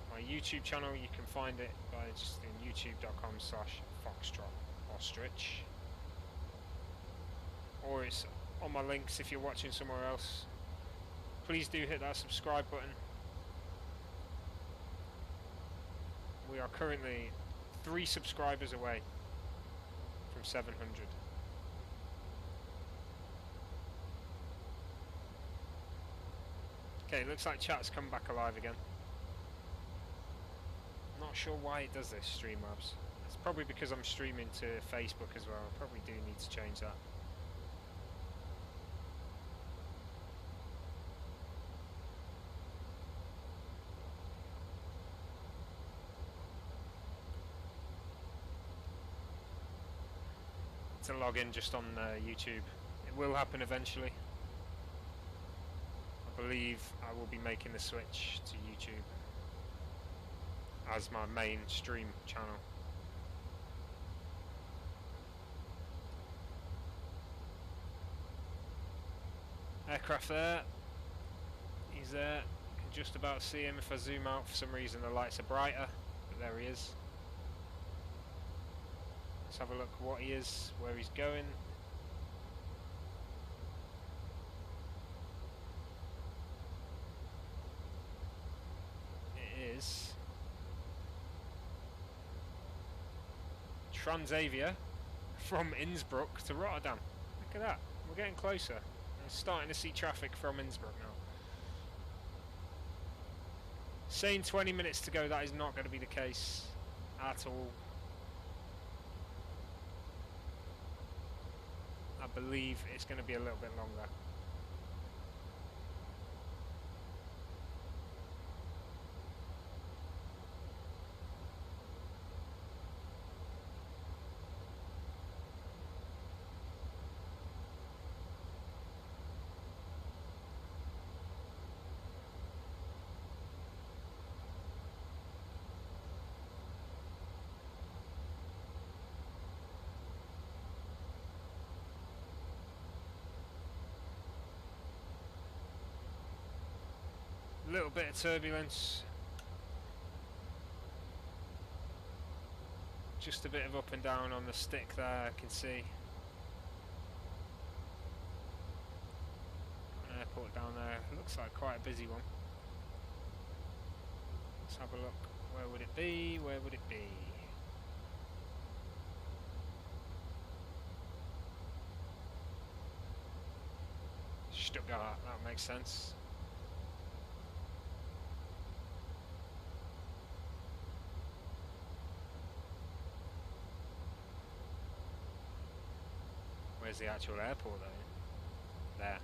my YouTube channel. You can find it by just in youtube.com/Foxtrot Ostrich, or it's on my links if you're watching somewhere else. Please do hit that subscribe button. We are currently 3 subscribers away from 700. Okay, looks like chat's come back alive again. Not sure why it does this, Streamlabs. It's probably because I'm streaming to Facebook as well. I probably do need to change that. To log in just on YouTube. It will happen eventually. I believe I will be making the switch to YouTube as my main stream channel. Aircraft there. He's there. I can just about see him. If I zoom out, for some reason the lights are brighter, but there he is. Let's have a look what he is, where he's going. It is Transavia from Innsbruck to Rotterdam. Look at that, we're getting closer. We're starting to see traffic from Innsbruck now. Saying 20 minutes to go, that is not going to be the case at all. I believe it's going to be a little bit longer. A little bit of turbulence, just a bit of up and down on the stick there, I can see. An airport down there, looks like quite a busy one. Let's have a look, where would it be, where would it be? Stuttgart, that makes sense. Where's the actual airport though? There.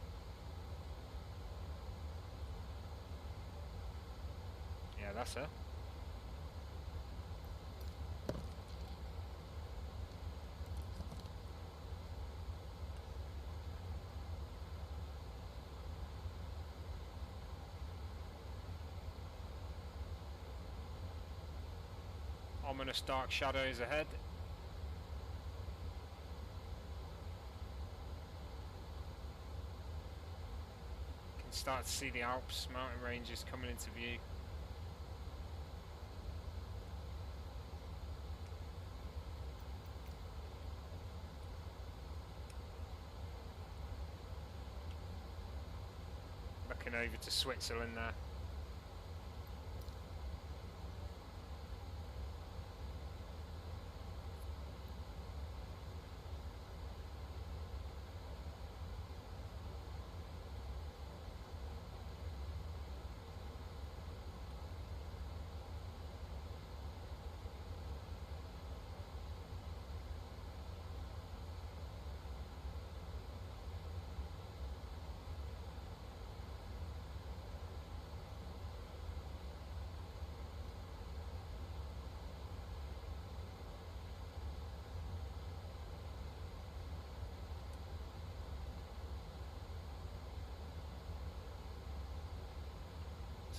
Yeah, that's it. Ominous dark shadows ahead. Start to see the Alps, mountain ranges coming into view. Looking over to Switzerland there.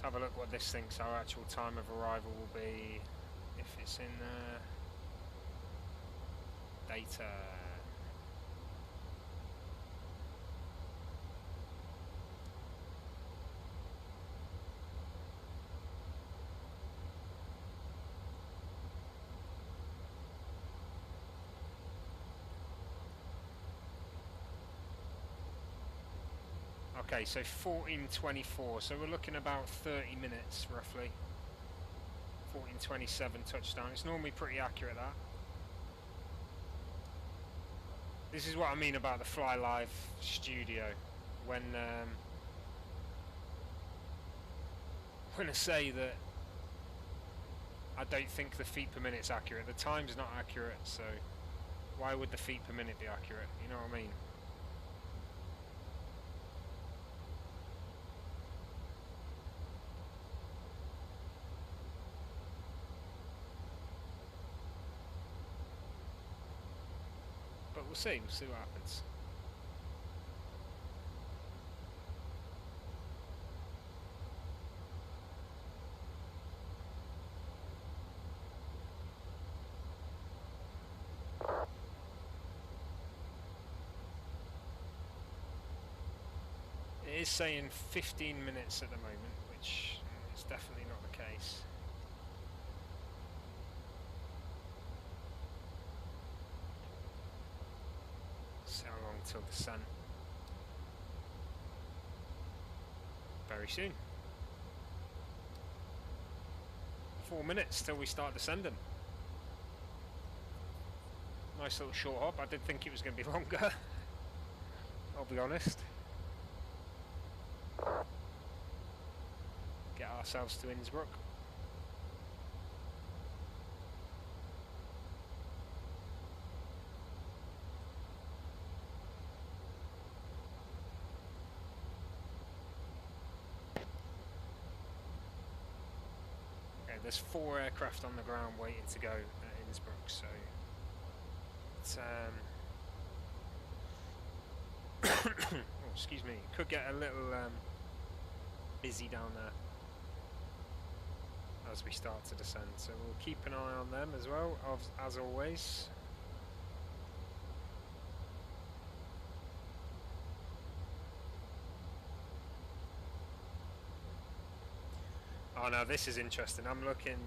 Have a look what this thinks our actual time of arrival will be, if it's in data. Okay, so 14:24. So we're looking about 30 minutes roughly. 14:27 touchdown. It's normally pretty accurate, that. This is what I mean about the Fly Live studio. When I say that I don't think the feet per minute's accurate. The time's not accurate, so why would the feet per minute be accurate? You know what I mean? But we'll see what happens. It is saying 15 minutes at the moment, which is definitely not the case. So how long till descent? Very soon. 4 minutes till we start descending. Nice little short hop. I did think it was going to be longer. I'll be honest. Get ourselves to Innsbruck. Okay, there's 4 aircraft on the ground waiting to go at Innsbruck, so it's oh, excuse me, it could get a little busy down there as we start to descend, so we'll keep an eye on them as well, as always. Oh, now this is interesting. I'm looking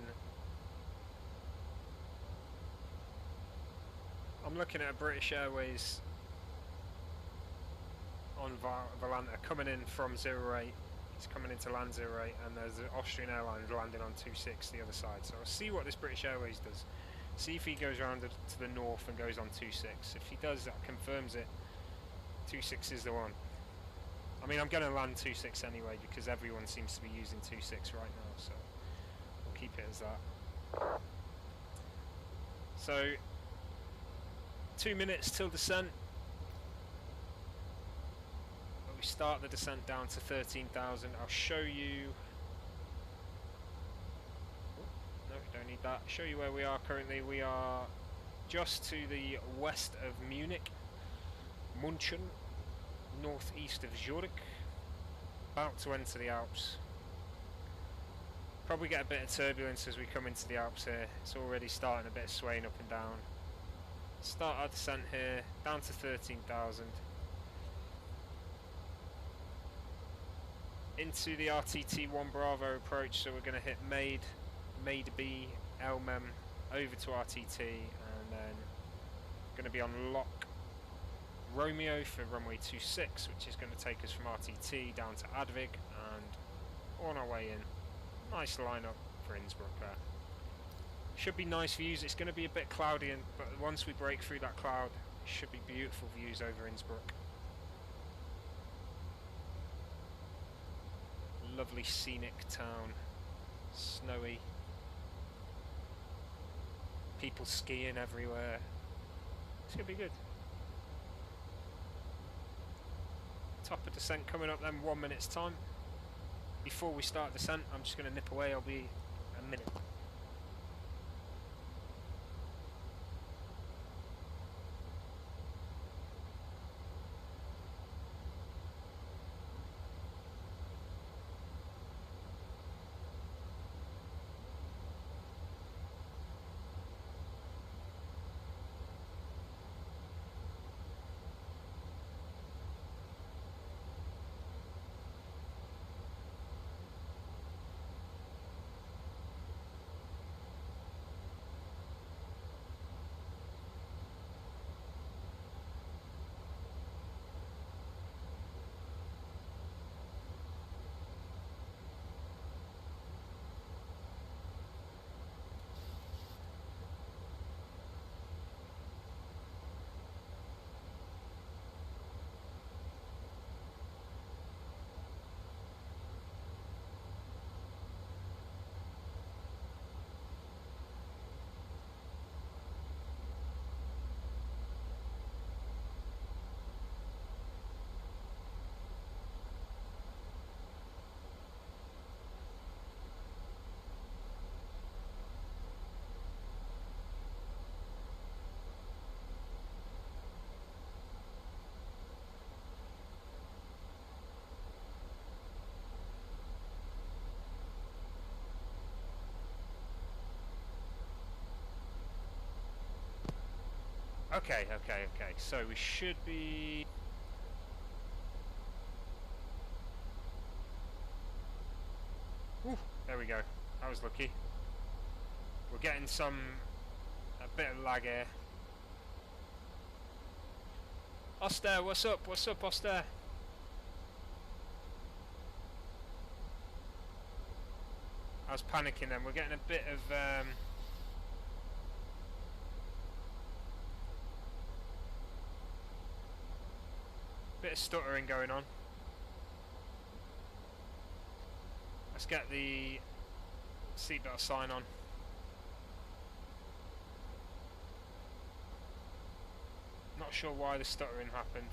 at a British Airways on Valanta coming in from 08. He's coming into land 08, and there's an Austrian Airlines landing on 26 the other side. So I'll see what this British Airways does. See if he goes around to the north and goes on 26. If he does, that confirms it. 26 is the one. I mean, I'm going to land 26 anyway because everyone seems to be using 26 right now, so we'll keep it as that. So 2 minutes till descent. We start the descent down to 13,000. I'll show you. No, don't need that. Show you where we are currently. We are just to the west of Munich, München, northeast of Zurich. About to enter the Alps. Probably get a bit of turbulence as we come into the Alps here. It's already starting a bit of swaying up and down. Start our descent here, down to 13,000. Into the RTT 1 Bravo approach, so we're going to hit Maid B, Elmem, over to RTT, and then going to be on lock Romeo for runway 26, which is going to take us from RTT down to Gatwick, and on our way in. Nice lineup for Innsbruck there. Should be nice views. It's going to be a bit cloudy, but once we break through that cloud, it should be beautiful views over Innsbruck. Lovely scenic town, snowy, people skiing everywhere. It's going to be good. Top of descent coming up then, 1 minute's time. Before we start descent, I'm just going to nip away. I'll be a minute. Okay, so we should be... Ooh, there we go. I was lucky. We're getting a bit of lag here. Oster, what's up? What's up, Oster? I was panicking then. We're getting a bit of stuttering going on. Let's get the seatbelt sign on. Not sure why the stuttering happened.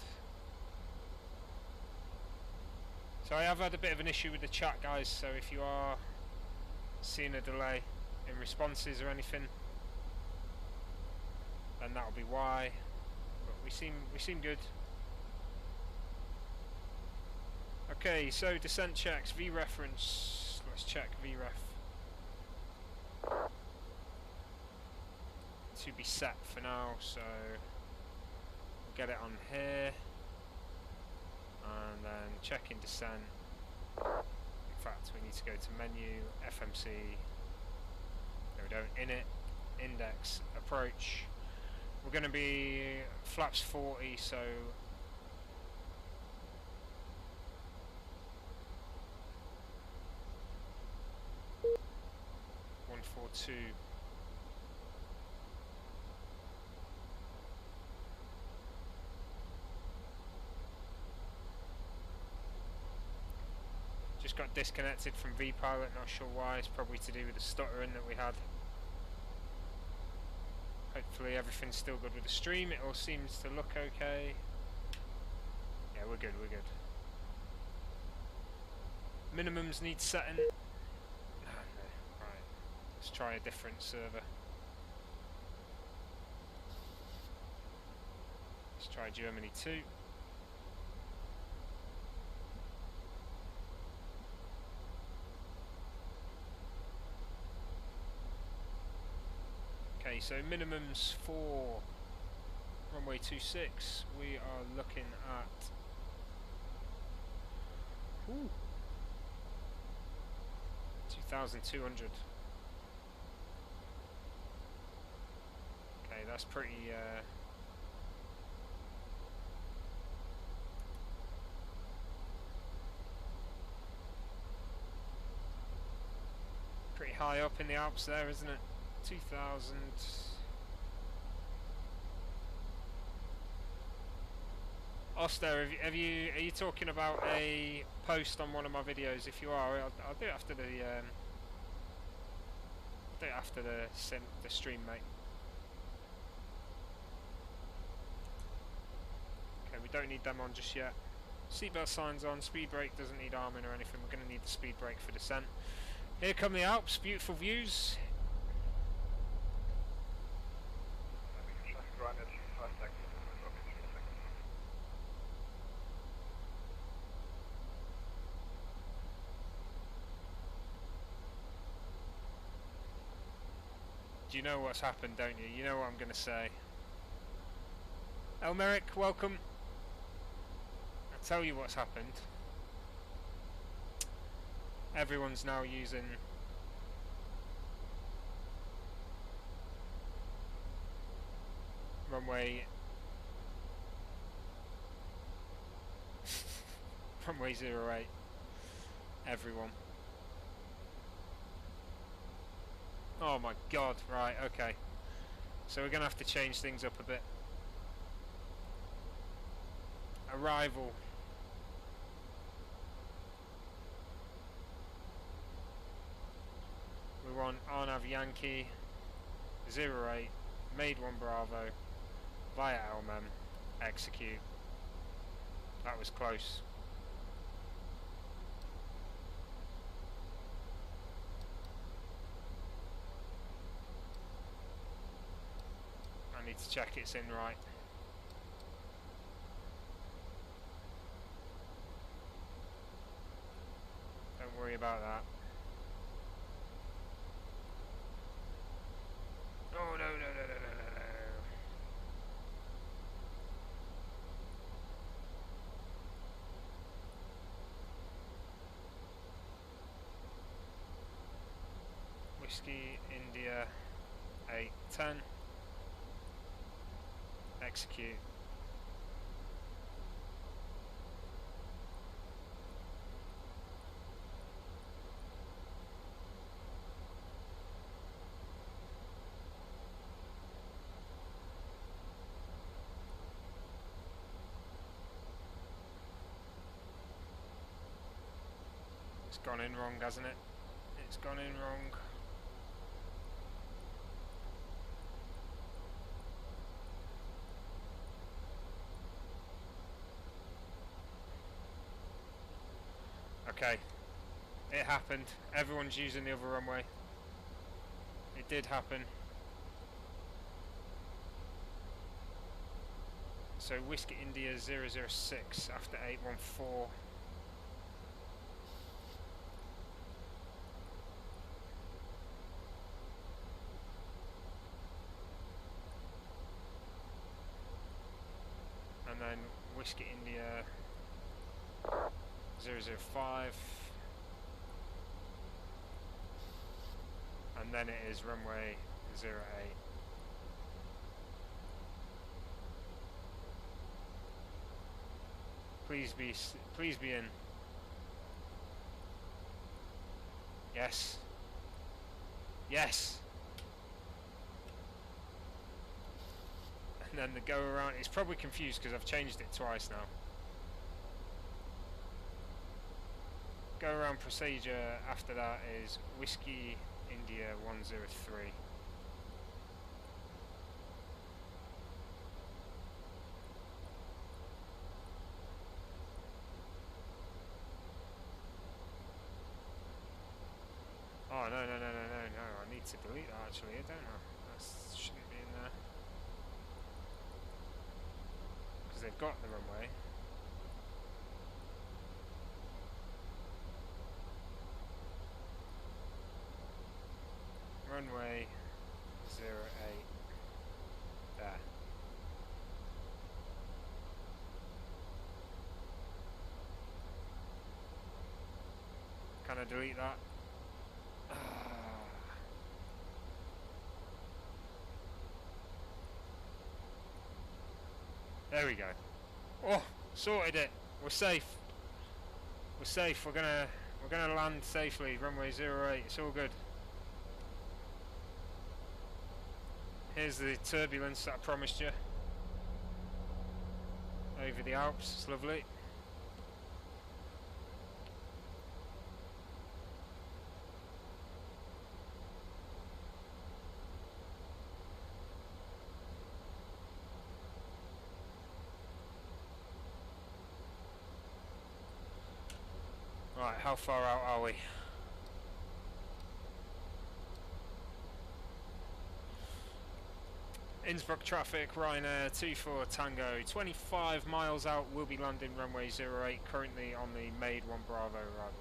So I have had a bit of an issue with the chat, guys, so if you are seeing a delay in responses or anything, then that'll be why. But we seem good. Okay, so descent checks, V reference. Let's check VREF to be set for now, so we'll get it on here and then checking descent. In fact, we need to go to menu, FMC, no we don't, init, index, approach. We're going to be flaps 40, so two. Just got disconnected from vPilot, not sure why. It's probably to do with the stuttering that we had. Hopefully everything's still good with the stream. It all seems to look okay. Yeah, we're good, we're good. Minimums need setting. Let's try a different server. Let's try Germany 2. Okay, so minimums for runway 26, we are looking at 2,200. Okay, that's pretty high up in the Alps there, isn't it? 2,000. Oster, are you talking about a post on one of my videos? If you are, I'll do it after the stream, mate. Okay, we don't need them on just yet. Seatbelt signs on. Speed brake doesn't need arming or anything. We're going to need the speed brake for descent. Here come the Alps. Beautiful views. You know what's happened, don't you? You know what I'm going to say. Elmeric, welcome. I'll tell you what's happened. Everyone's now using runway 08. Everyone. Oh my god, right, okay. So we're going to have to change things up a bit. Arrival. We want Arnav Yankee 08, made 1 Bravo, via LMM, execute. That was close. I need to check it's in right. Don't worry about that. Oh no. Whiskey India 810. Execute. It's gone in wrong, hasn't it? It's gone in wrong. Okay, it happened. Everyone's using the other runway. It did happen. So Whiskey India 006 after 814. And then Whiskey India 005, and then it is runway 08. Please be in. Yes. Yes. And then the go around. It's probably confused because I've changed it twice now. Go around procedure after that is Whiskey India 103. Oh no, I need to delete that actually, I don't know. That shouldn't be in there. Because they've got the runway. Runway 08 there. Can I delete that? There we go. Oh, sorted it. We're safe. We're safe. We're gonna land safely. Runway 08. It's all good. Here's the turbulence that I promised you. Over the Alps, it's lovely. Right, how far out are we? Innsbruck traffic, Ryanair 24 Tango, 25 miles out, we'll be landing runway 08, currently on the Maid 1 Bravo arrival.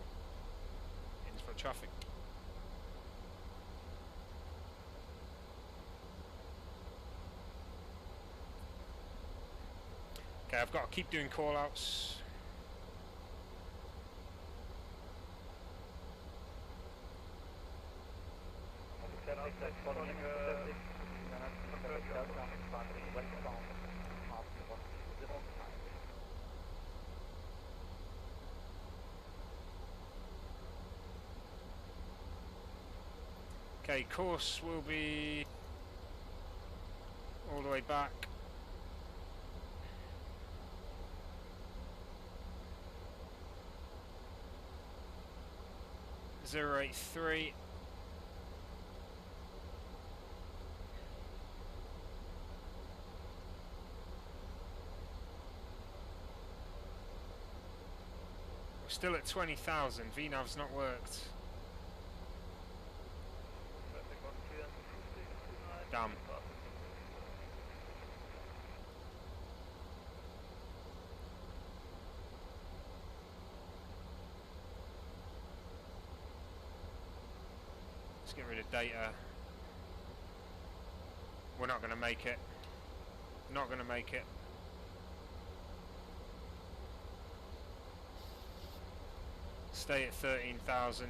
Innsbruck traffic. Okay, I've got to keep doing call outs. Okay, course will be all the way back. Zero 083. We're still at 20,000. VNAV's not worked. Damn. Let's get rid of data. We're not going to make it. Not going to make it. Stay at 13,000.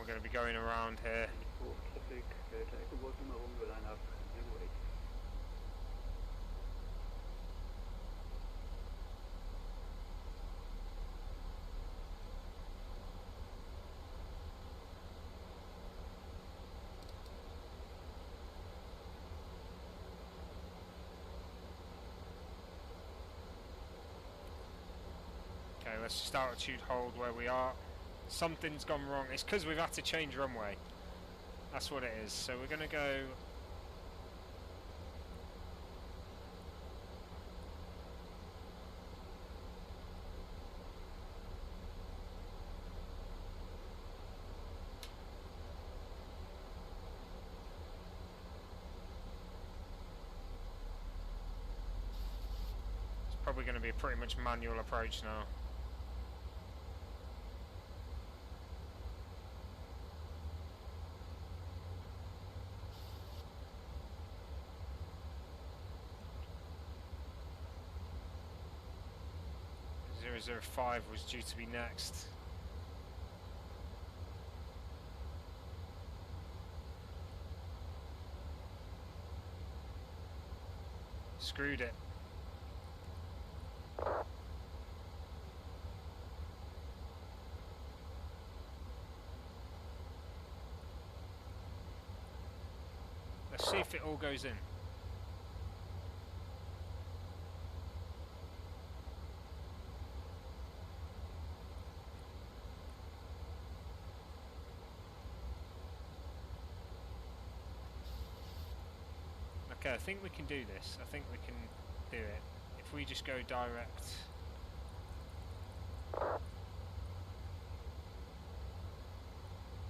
we're going to be going around here. Traffic, Takeoff nummer will line up. Wait. Okay, let's just altitude hold where we are. Something's gone wrong. It's because we've had to change runway. That's what it is. So we're going to go... It's probably going to be a pretty much manual approach now. .005 was due to be next. Screwed it. Let's see if it all goes in. Okay, I think we can do this. I think we can do it. If we just go direct.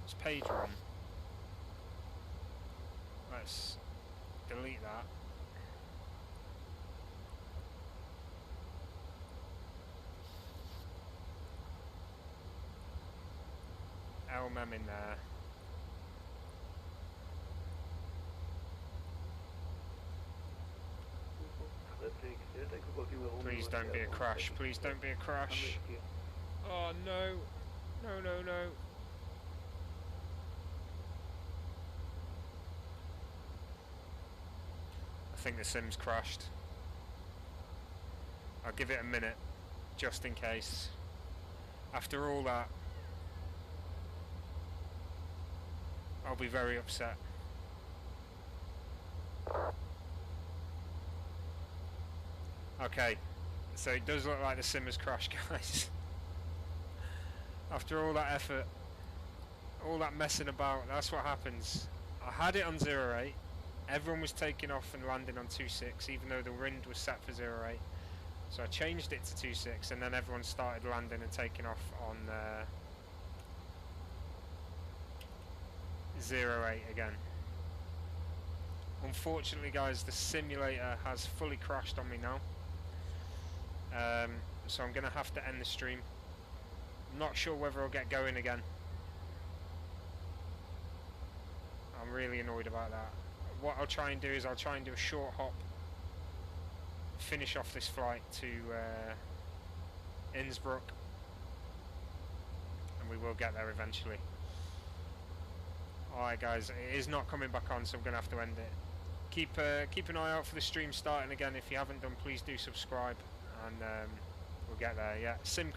It's page run. Let's delete that. LMM in there. Please don't be a crash. Please don't be a crash. Oh no. No, no, no. I think the sim's crashed. I'll give it a minute, just in case. After all that, I'll be very upset. Okay, so it does look like the sim has crashed, guys. After all that effort, all that messing about, that's what happens. I had it on 08, everyone was taking off and landing on 26, even though the wind was set for 08. So I changed it to 26, and then everyone started landing and taking off on 08 again. Unfortunately, guys, the simulator has fully crashed on me now. So I'm going to have to end the stream. I'm not sure whether I'll get going again. I'm really annoyed about that. What I'll try and do is I'll try and do a short hop, finish off this flight to Innsbruck, and we will get there eventually. Alright guys, it is not coming back on, so I'm going to have to end it. Keep an eye out for the stream starting again. If you haven't done, please do subscribe, and we'll get there. Yeah, sim crash.